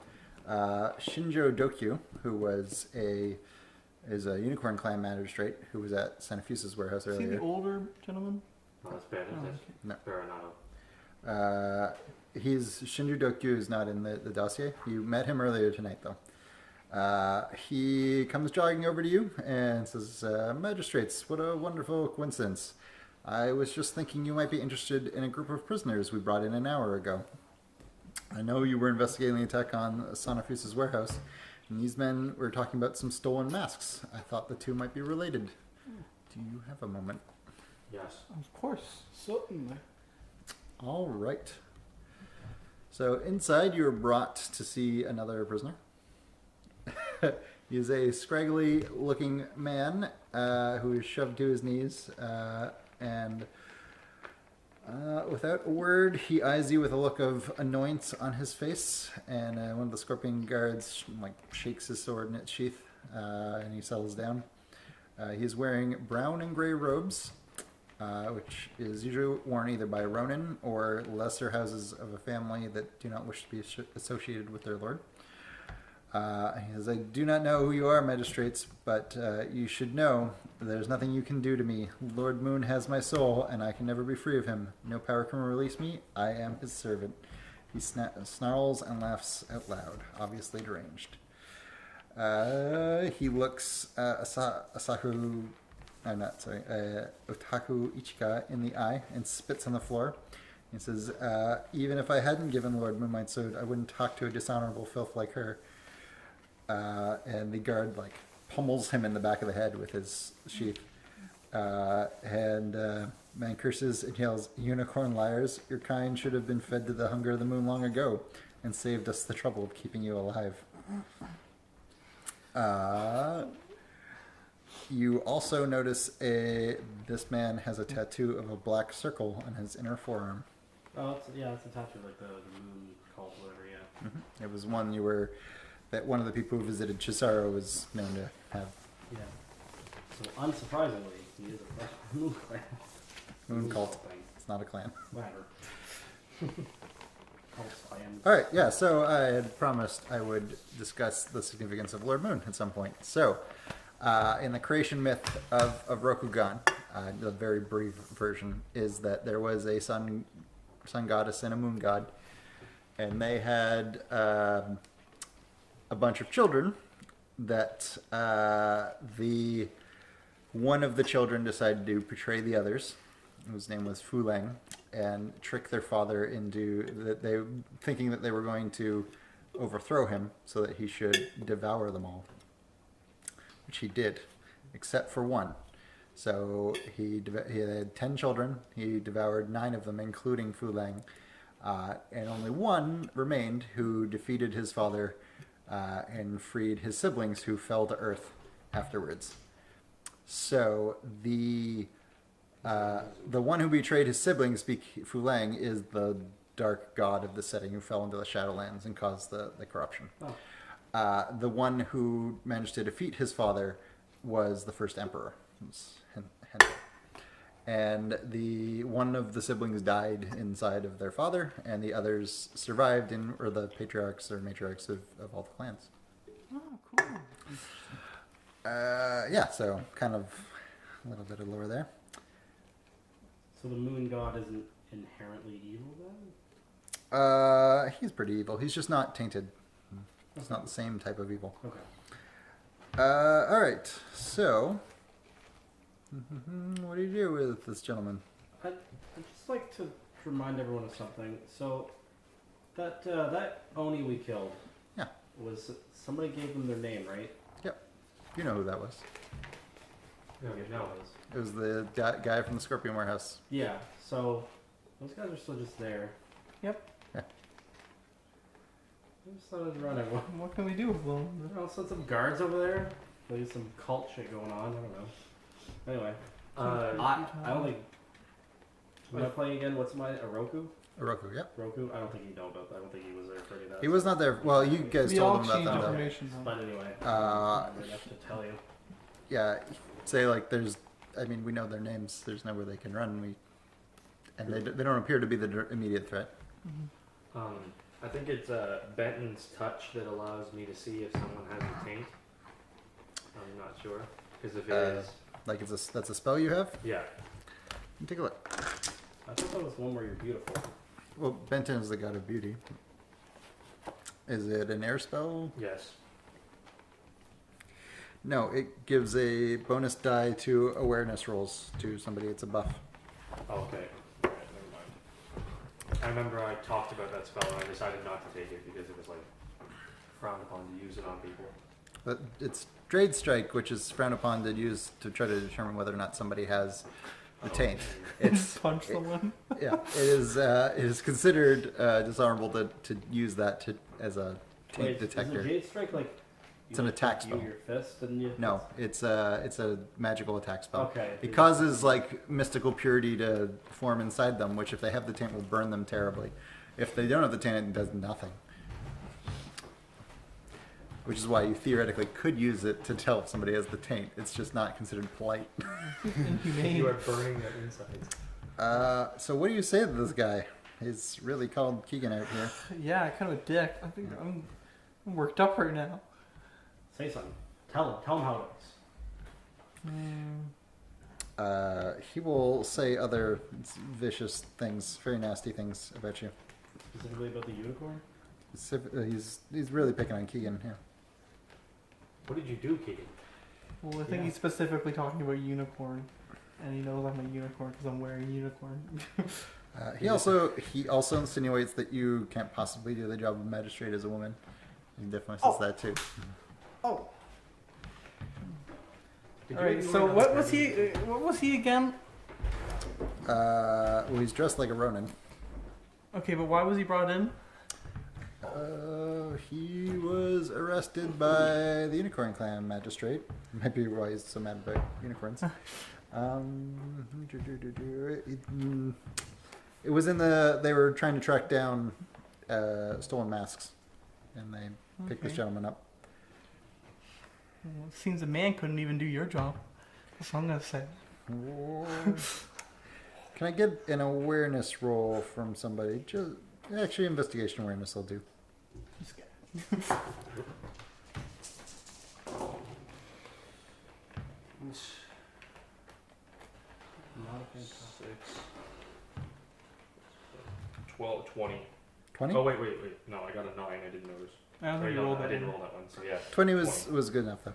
Shinjo Dokyu, who is a Unicorn Clan magistrate who was at Sanafusa's warehouse Is he the earlier. older gentleman? Oh, that's bad, Oh, is it? No. Baronato. He's Shinjo Dokyu is not in the dossier. You met him earlier tonight, though. He comes jogging over to you and says, Magistrates, what a wonderful coincidence. I was just thinking you might be interested in a group of prisoners we brought in an hour ago. I know you were investigating the attack on Sanafusa's warehouse, and these men were talking about some stolen masks. I thought the two might be related. Do you have a moment? Yes. Of course. Certainly. All right. So inside, you are brought to see another prisoner. He's a scraggly-looking man who is shoved to his knees, and without a word, he eyes you with a look of annoyance on his face. And one of the scorpion guards shakes his sword in its sheath, and he settles down. He's wearing brown and gray robes, which is usually worn either by Ronin or lesser houses of a family that do not wish to be associated with their lord. He says, I do not know who you are, magistrates, but you should know there's nothing you can do to me. Lord Moon has my soul, and I can never be free of him. No power can release me. I am his servant. He snarls and laughs out loud, obviously deranged. He looks Otaku Ichika in the eye and spits on the floor. He says, even if I hadn't given Lord Moon my sword, I wouldn't talk to a dishonorable filth like her. And the guard pummels him in the back of the head with his sheath. Man curses and yells, Unicorn liars, your kind should have been fed to the hunger of the moon long ago and saved us the trouble of keeping you alive. You also notice this man has a tattoo of a black circle on his inner forearm. Oh, it's a tattoo like the moon cult, whatever. Yeah. Mm-hmm. It was one that one of the people who visited Chisaro was known to have. Yeah. So unsurprisingly, he is a moon clan. Moon cult. Thing. It's not a clan. Whatever. Cults, I am. All right, yeah. So I had promised I would discuss the significance of Lord Moon at some point. So, in the creation myth of Rokugan, the very brief version is that there was a sun goddess and a moon god, and they had a bunch of children that one of the children decided to betray the others, whose name was Fulang, and trick their father into thinking that they were going to overthrow him so that he should devour them all, which he did, except for one. So he had 10 children. He devoured 9 of them, including Fulang, and only one remained, who defeated his father and freed his siblings, who fell to earth afterwards. So the one who betrayed his siblings, Fulang, is the dark god of the setting who fell into the Shadowlands and caused the corruption. Oh. The one who managed to defeat his father was the first emperor. It was Hendo. And one of the siblings died inside of their father, and the others survived and were the patriarchs or matriarchs of all the clans. Oh, cool. Yeah, so kind of a little bit of lore there. So the moon god isn't inherently evil then? He's pretty evil. He's just not tainted. It's not the same type of evil. Okay. All right, so what do you do with this gentleman? I'd just like to remind everyone of something. So that Oni we killed. Yeah. Was somebody gave them their name, right? Yep. You know who that was. No, you know. It was the guy from the Scorpion Warehouse. Yeah. So those guys are still just there. Yep. Yeah. I just thought I'd run everyone. What can we do? Well, I'll send some guards over there. Maybe some cult shit going on. I don't know. Anyway, I don't think. Am I playing again? What's my Oroku? Oroku, yep. Roku? I don't think he'd know about that. I don't think he was there for any of that. He was not there. Well, you guys we all told him about exchange that. Though. information. Though. But anyway, Uh, I'm enough to tell you. Yeah, say there's. I mean, we know their names. There's nowhere they can run. And they don't appear to be the immediate threat. I think it's Benton's touch that allows me to see if someone has a taint. I'm not sure. Because if it is... Like that's a spell you have? Yeah. Take a look. I thought that was one where you're beautiful. Well, Benton is the god of beauty. Is it an air spell? Yes. No, it gives a bonus die to awareness rolls to somebody. It's a buff. Oh, okay. Alright, never mind. I remember I talked about that spell and I decided not to take it because it was like frowned upon to use it on people. But it's Trade Strike, which is frowned upon to use to try to determine whether or not somebody has the taint. It's Punch someone. yeah, it is considered dishonorable to use that as a taint Wait, detector. Is a Jade Strike like... It's an attack spell. You your fist and you... No, it's a magical attack spell. Okay. It causes like mystical purity to form inside them, which if they have the taint will burn them terribly. If they don't have the taint, it does nothing. Which is why you theoretically could use it to tell if somebody has the taint. It's just not considered polite. Inhumane. You are burning their insides. So what do you say to this guy? He's really called Keegan out here. Yeah, kind of a dick. I think I'm worked up right now. Say something. Tell him how it is. He will say other vicious things, very nasty things about you. Specifically about the unicorn? He's really picking on Keegan here. What did you do, Keegan? Well, I think he's specifically talking about unicorn, and he knows I'm a unicorn because I'm wearing unicorn. He also insinuates that you can't possibly do the job of magistrate as a woman. He definitely says that too. Oh. Did All you right. even So learn what how was to he? What was he again? Well, he's dressed like a Ronin. Okay, but why was he brought in? He was arrested by the Unicorn Clan magistrate. Might be why he's so mad about unicorns. It was in they were trying to track down stolen masks, and they picked this Okay. gentleman up. Well, it seems a man couldn't even do your job. That's what I'm gonna say. Can I get an awareness roll from somebody? Actually, investigation awareness will do. This guy. Not a fantastic. 12, 20. 20? Oh, wait. No, I got a 9. I didn't notice. I don't Sorry, think you no, rolled I that. didn't one. roll that one, so yeah. 20 was good enough, though.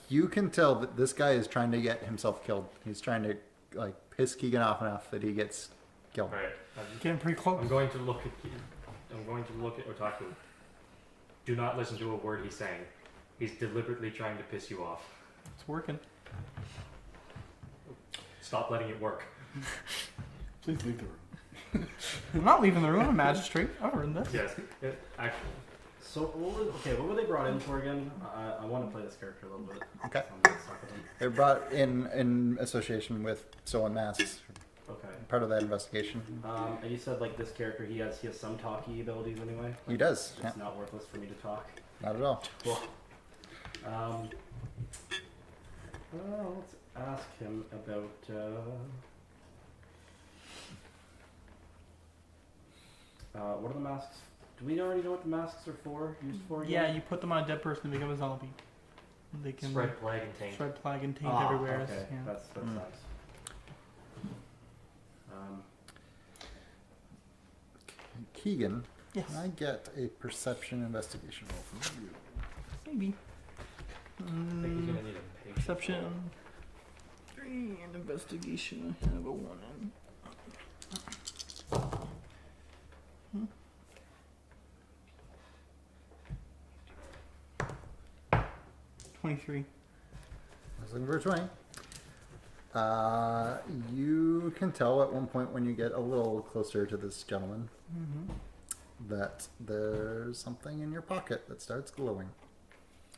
You can tell that this guy is trying to get himself killed. He's trying to like piss Keegan off enough that he gets killed. Alright. Getting pretty close. I'm going to look at Otaku. Do not listen to a word he's saying. He's deliberately trying to piss you off. It's working. Stop letting it work. Please leave the room. I'm not leaving the room. I'm a magistrate. I've earned this. Yes. Actually. So, what were they brought in for again? I want to play this character a little bit. Okay. So I'm gonna suck with him. They're brought in association with stolen masks. Okay. Part of that investigation. And you said like this character, he has some talky abilities anyway. He does. It's Yeah, not worthless for me to talk. not at all. Cool. Well, let's ask him about. What are the masks? Do we already know what the masks are for? Used for? Yeah, again? you put them on a dead person to become a zombie. They can Spread plague and taint. spread plague and taint Ah, everywhere. Okay, Yeah. that's nice. Keegan, Yes. can I get a perception investigation roll from you? Maybe. I think he's gonna need a patient. Perception. 3 and investigation. I have a 1 in. 23. I was looking for a 20. You can tell at one point when you get a little closer to this gentleman Mm-hmm. that there's something in your pocket that starts glowing.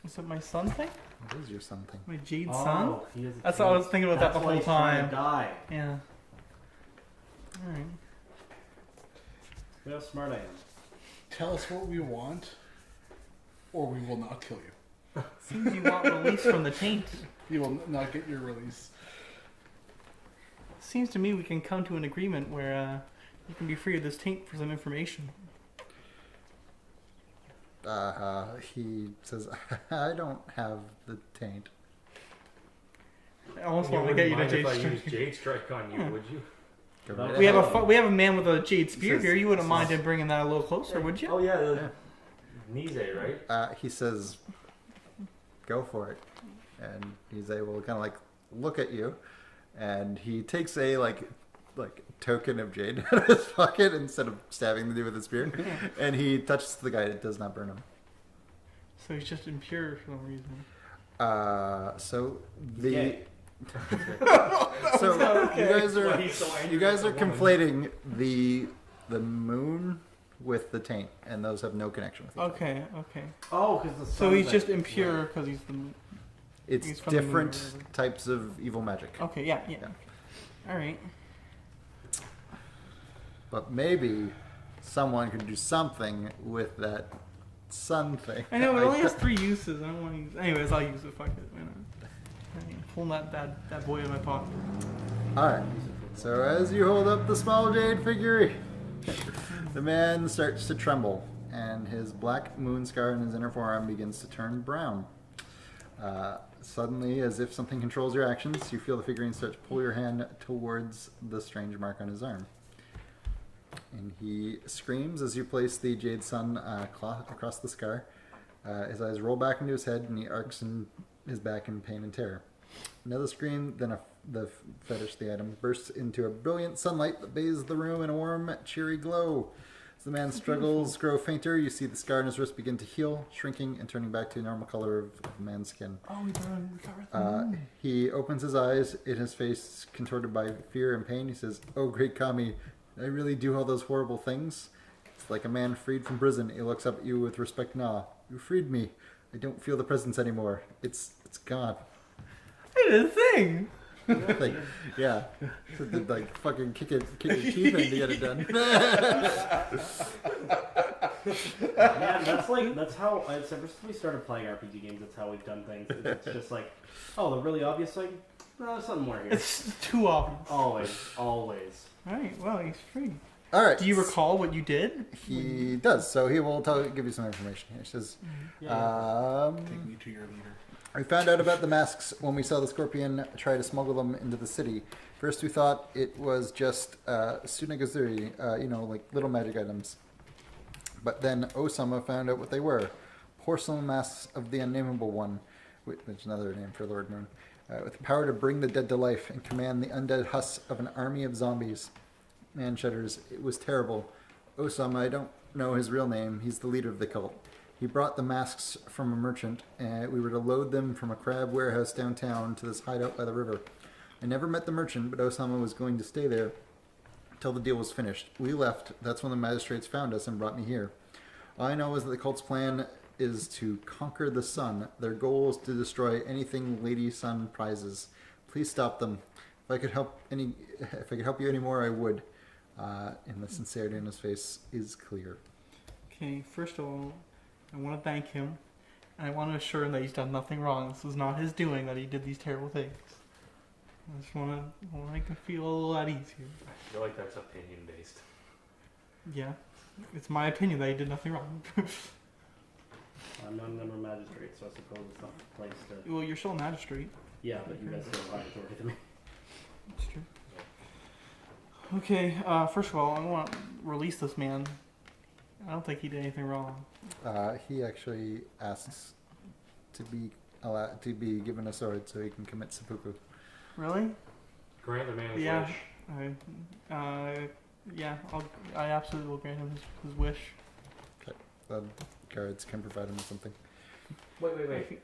Is it my sun thing? What is your something? My jade sun? Oh, he is a That's what I was thinking about that the That's why whole he's trying time. to die. Yeah. Alright. Look how smart I am. Tell us what we want, or we will not kill you. Seems you want release from the taint. You will not get your release. Seems to me we can come to an agreement where you can be free of this taint for some information. He says, I don't have the taint. I almost You want to wouldn't get you to mind Jade if I used Strike. Jade Strike on you, Yeah. would you? Go right We have ahead. we have a man with a jade spear Says- here. You wouldn't mind him bringing that a little closer, would you? Oh yeah, Yeah. Nize, right? He says, go for it. And he's able to kind of like look at you. And he takes a like token of jade out of his pocket instead of stabbing the dude with a spear. And he touches the guy. It does not burn him. So he's just impure for some reason. So the Gay. so okay. you guys are conflating the moon with the taint, and those have no connection with each other. Okay, okay. Oh, because the So sun he's that- just impure because he's the. It's He's from the moon or different whatever. types of evil magic. Okay, yeah. Yeah. All right. But maybe someone could do something with that sun thing. I know it only has 3 uses. I don't want to use. Anyways, I'll use it. Fuck it. Why not? Pulling that boy in my pocket. Alright, so as you hold up the small jade figure, the man starts to tremble, and his black moon scar in his inner forearm begins to turn brown. Suddenly, as if something controls your actions, you feel the figurine start to pull your hand towards the strange mark on his arm. And he screams as you place the jade sun cloth across the scar. His eyes roll back into his head, and he arcs in his back in pain and terror. Another scream, then the fetish, the item, bursts into a brilliant sunlight that bathes the room in a warm, cheery glow. As the man's struggles grow fainter, you see the scar on his wrist begin to heal, shrinking and turning back to a normal color of the man's skin. Oh, we covered He opens his eyes, in his face contorted by fear and pain. He says, "Oh, great Kami, did I really do all those horrible things?" It's like a man freed from prison. He looks up at you with respect and awe. "You freed me. I don't feel the presence anymore. It's gone." I did a thing. Like, yeah. So did, like, fucking kick your teeth in to get it done. Yeah, that's how ever since we started playing RPG games, that's how we've done things. It's just like, oh, the really obvious thing. No, there's something more here. It's too obvious. Always. All right. Well, he's free. All right. Do you recall what you did? He does. So he will give you some information here. He says, Take me to your leader. "We found out about the masks when we saw the Scorpion try to smuggle them into the city. First we thought it was just Sunagazuri, like little magic items. But then Osama found out what they were. Porcelain masks of the Unnameable One, which is another name for Lord Moon, with the power to bring the dead to life and command the undead husks of an army of zombies." Man shudders. "It was terrible. Osama, I don't know his real name. He's the leader of the cult. He brought the masks from a merchant, and we were to load them from a crab warehouse downtown to this hideout by the river. I never met the merchant, but Osama was going to stay there until the deal was finished. We left. That's when the magistrates found us and brought me here. All I know is that the cult's plan is to conquer the sun. Their goal is to destroy anything Lady Sun prizes. Please stop them. If I could help you anymore, I would." And the sincerity in his face is clear. Okay. First of all, I want to thank him, and I want to assure him that he's done nothing wrong. This was not his doing that he did these terrible things. I just want to make him feel a little at ease here. I feel like that's opinion based. Yeah, it's my opinion that he did nothing wrong. I'm not a member of Magistrates, so I suppose it's not the place to. Well, you're still a magistrate. Yeah, but you guys still have authority to me. That's true. Okay, first of all, I want to release this man. I don't think he did anything wrong. He actually asks to be given a sword so he can commit seppuku. Really? Grant the man his Yeah. wish. I absolutely will grant him his wish. The guards can provide him with something. Wait.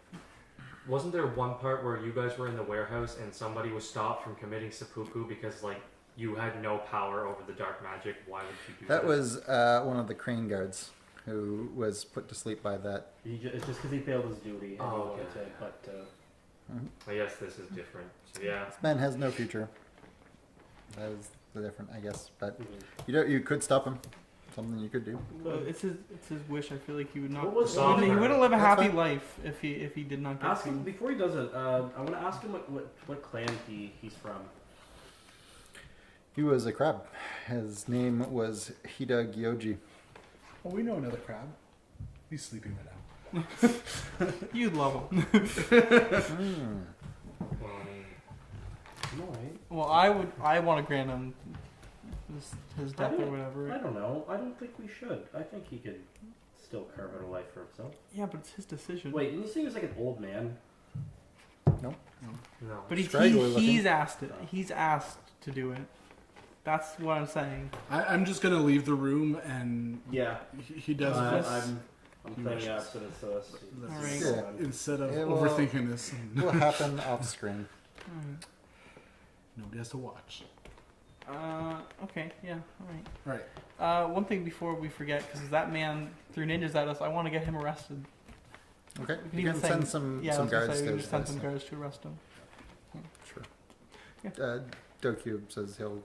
Wasn't there one part where you guys were in the warehouse and somebody was stopped from committing seppuku because, like, you had no power over the dark magic? Why would you do that? That was one of the crane guards who was put to sleep by that. It's just because he failed his duty. And Oh, he wanted okay. to, but I guess this is different. So yeah. This man has no future. That is the different, I guess. But mhm. you could stop him. Something you could do. But it's his wish. I feel like he would not. What was he wouldn't- he Sovereign? wouldn't live a That's happy fine. life if he did not get Ask him to. before he does it. I want to ask him what clan he's from. He was a crab. His name was Hida Gyoji. Oh, we know another crab. He's sleeping right now. You'd love him. Well, I mean, I'm alright. Well, I want to grant him his death or whatever. I don't know. I don't think we should. I think he could still carve out a life for himself. Yeah, but it's his decision. Wait, didn't you say he was like an old man? no. But Straggler looking. he's asked it. He's asked to do it. That's what I'm saying. I'm just gonna leave the room, and Yeah. he does this. I'm He playing wishes. abstinence, so that's Alright. Yeah. Instead of It will- overthinking this, Will happen off screen. Alright. nobody has to watch. Okay, yeah, alright. All right. One thing before we forget, because that man threw ninjas at us, I want to get him arrested. Okay. We can You even can send some yeah, I was gonna guards say, we to can just send this. some guards to arrest him. Sure. Yeah. Dokyu says he'll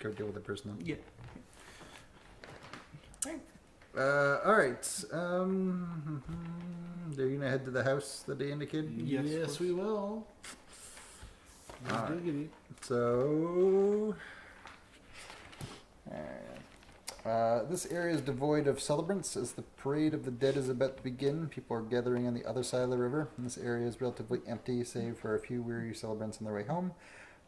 go deal with the person. Yeah. All right. They're gonna head to the house that they indicated. Yes, Yes, we will. All right. Giggity. So, this area is devoid of celebrants as the parade of the dead is about to begin. People are gathering on the other side of the river, and this area is relatively empty, save for a few weary celebrants on their way home.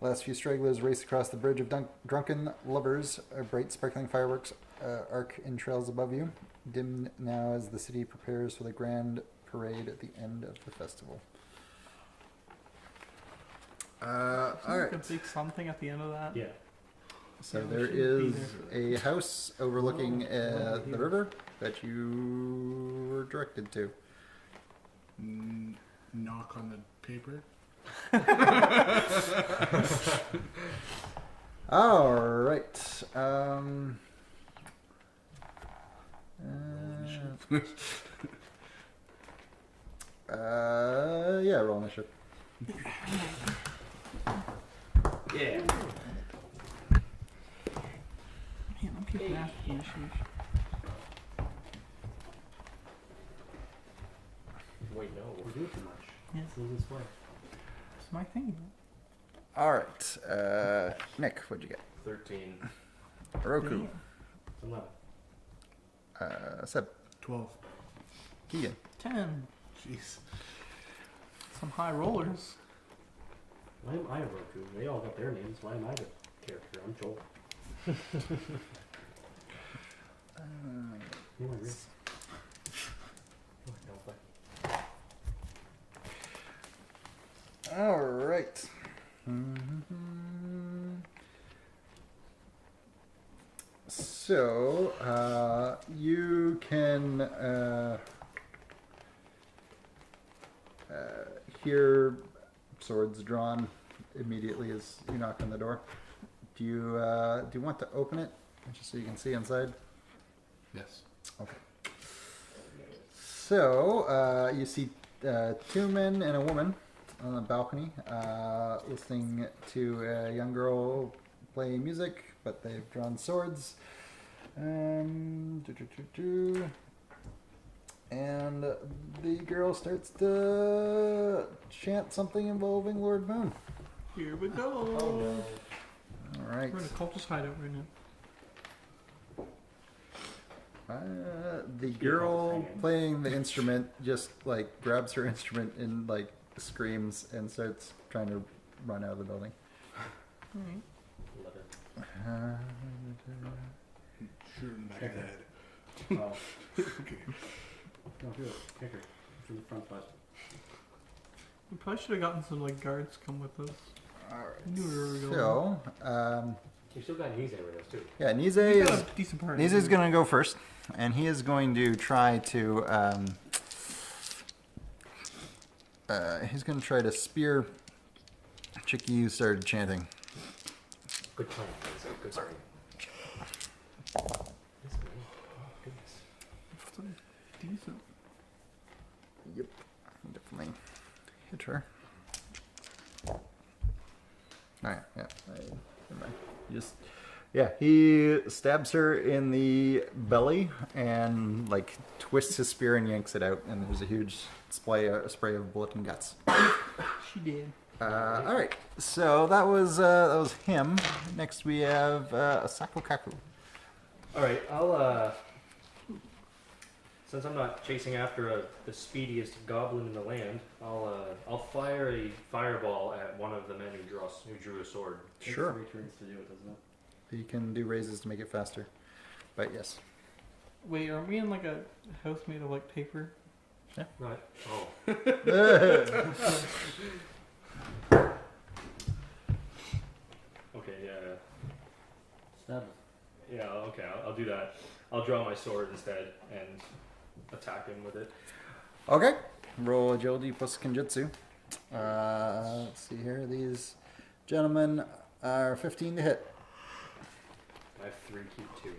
The last few stragglers race across the bridge of drunken lovers. Bright, sparkling fireworks arc in trails above you, dim now as the city prepares for the grand parade at the end of the festival. All right. A big something at the end of that. yeah. So Yeah, we there shouldn't be is there for that. a house overlooking Oh, the river that you were directed to. Knock on the paper. All right. Yeah, roll initiative. Yeah. Man, I'm keeping asking issues. Wait, no. We're doing too much. Yeah. Move this way. It's my thing. All right. Nick, what'd you get? 13. Roku. I'm not. Seb. 12. Keegan. 10. Jeez. Some high rollers. Why am I a Roku? They all got their names. Why am I the character? I'm Joel. You want this? All right. So you can hear swords drawn immediately as you knock on the door. Do you want to open it just so you can see inside? Yes. Okay. So you see two men and a woman on the balcony listening to a young girl play music, but they've drawn swords. And the girl starts to chant something involving Lord Moon. Here we go. All right. We're in a cultist hideout right now. The girl playing the instrument just like grabs her instrument and like screams and starts trying to run out of the building. Alright. Love it. Shoot in the back of the head. Oh. No, do it. Kick her. From the front butt. We probably should have gotten some like guards come with us. All I knew we were right. going. So, You still got Nize with us, too. yeah, Nize We got is a decent party. Nize's gonna go first, and he is going to try to he's gonna try to spear Chicky who started chanting. Good plan. Nize. Good plan. This man. Oh, goodness. Decent. Yep, definitely hit her. Alright, yeah. Never mind. He stabs her in the belly and like twists his spear and yanks it out, and there's a huge spray of blood and guts. She did. All right. So that was him. Next we have Sakokaku. All right, I'll since I'm not chasing after the speediest goblin in the land, I'll fire a fireball at one of the men who drew a sword. Takes Sure. 3 turns to do it, doesn't it? You can do raises to make it faster. But yes. Wait, are we in like a house made of like paper? Right. Oh. Okay. Yeah. Stab. Yeah. Okay. I'll do that. I'll draw my sword instead and attack him with it. Okay. Roll agility plus Kenjutsu. Let's see here. These gentlemen are 15 to hit. I have 3, keep 2.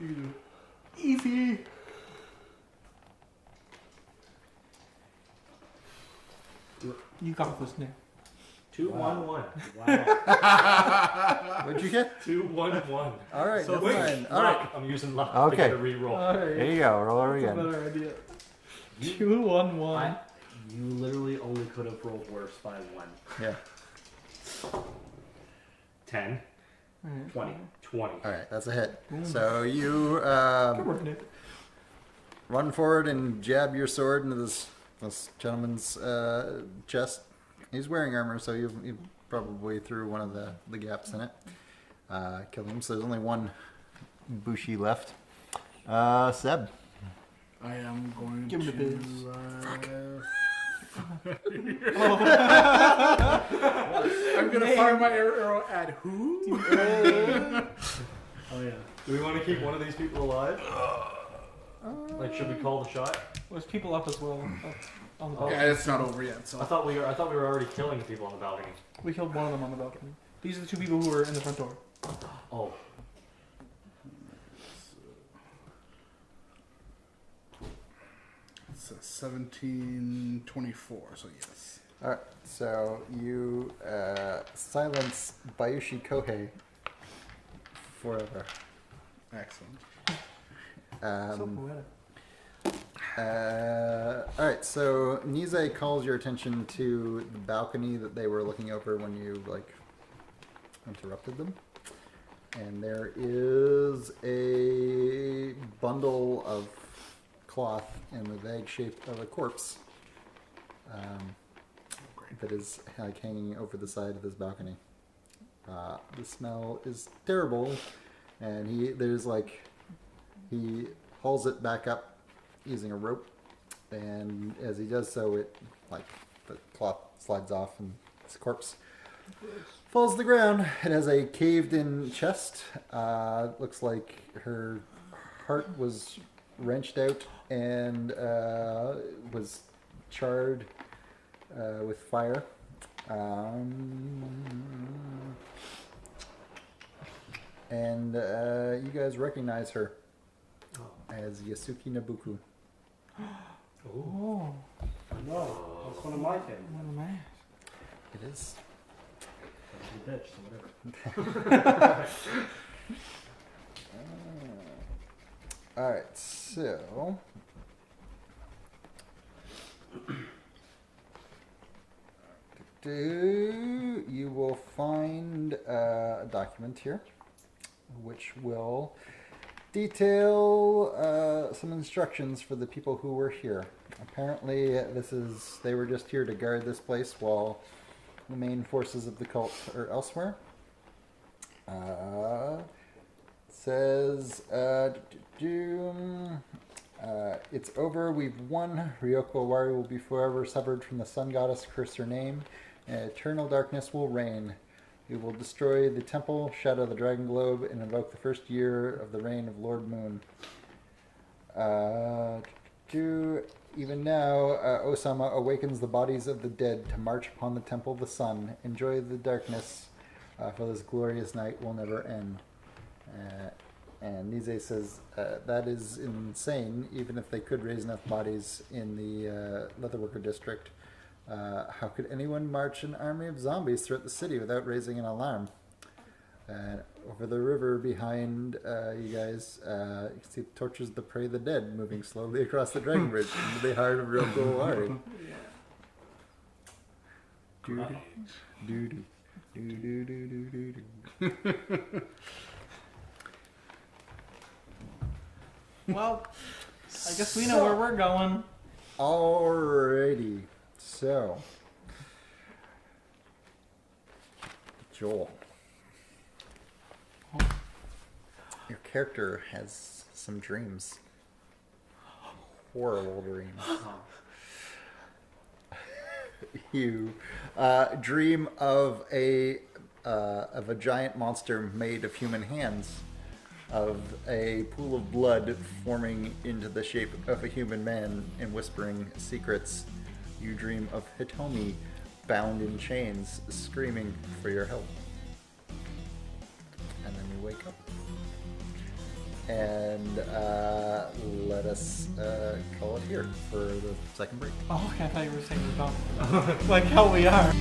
You do. Easy. You got this now. 2, Wow. 1, 1. Wow. What'd you get? 2, 1, 1. All right. So That's wait, fine. All right. Luck. I'm using luck Okay. to get a reroll. There Alright. you go. Roll over That's a again. better idea. 2, 1, 1. You literally only could have rolled worse by 1. Yeah. 10, Alright. 20. 20. All right. That's a hit. Boom. So you Good work, Nick. run forward and jab your sword into this gentleman's chest. He's wearing armor, so you probably threw one of the gaps in it. Kill him. So there's only one Bushi left. Seb. I am going Give him the biz. I'm gonna fire my arrow at who? Oh yeah. Do we want to keep one of these people alive? Like, should we call the shot? There's people up as well. Up on the Oh. balcony. Yeah, it's not over yet. I So thought we were already killing people on the balcony. We killed one of them on the balcony. These are the 2 people who were in the front door. Oh. it's 1724. So yes. All right. So you silence Bayushi Kohei forever. Excellent. So poetic. All right, so Nizai calls your attention to the balcony that they were looking over when you interrupted them, and there is a bundle of cloth in the vague shape of a corpse that is hanging over the side of this balcony. The smell is terrible, and he hauls it back up using a rope, and as he does so, the cloth slides off and his corpse falls to the ground. It has a caved-in chest. Looks like her heart was wrenched out and was charred with fire. And you guys recognize her as Yasuki Nabuku. Oh, No, that's one of my things. what am I? It is. She's a bitch, so whatever. All right, so you will find a document here, which will detail some instructions for the people who were here. Apparently, they were just here to guard this place while the main forces of the cult are elsewhere. Says, it's over, we've won. Ryoko Owari will be forever severed from the sun goddess, curse her name, and eternal darkness will reign. We will destroy the temple, shadow the dragon globe, and invoke the first year of the reign of Lord Moon. Even now, Osama awakens the bodies of the dead to march upon the temple of the sun. Enjoy the darkness, for this glorious night will never end. And Nizei says, that is insane. Even if they could raise enough bodies in the Leatherworker district, how could anyone march an army of zombies throughout the city without raising an alarm? Over the river behind you guys, you can see torches to pray the dead moving slowly across the dragon bridge into the heart of Ryoko Owari. do do do do do do do. Well, I guess we know where we're going. Alrighty, so Joel, your character has some dreams. Horrible dreams. You dream of a giant monster made of human hands, of a pool of blood forming into the shape of a human man and whispering secrets. You dream of Hitomi bound in chains, screaming for your help. And then you wake up. And let us call it here for the second break. Oh, okay, I thought you were saying we're done. Like how we are.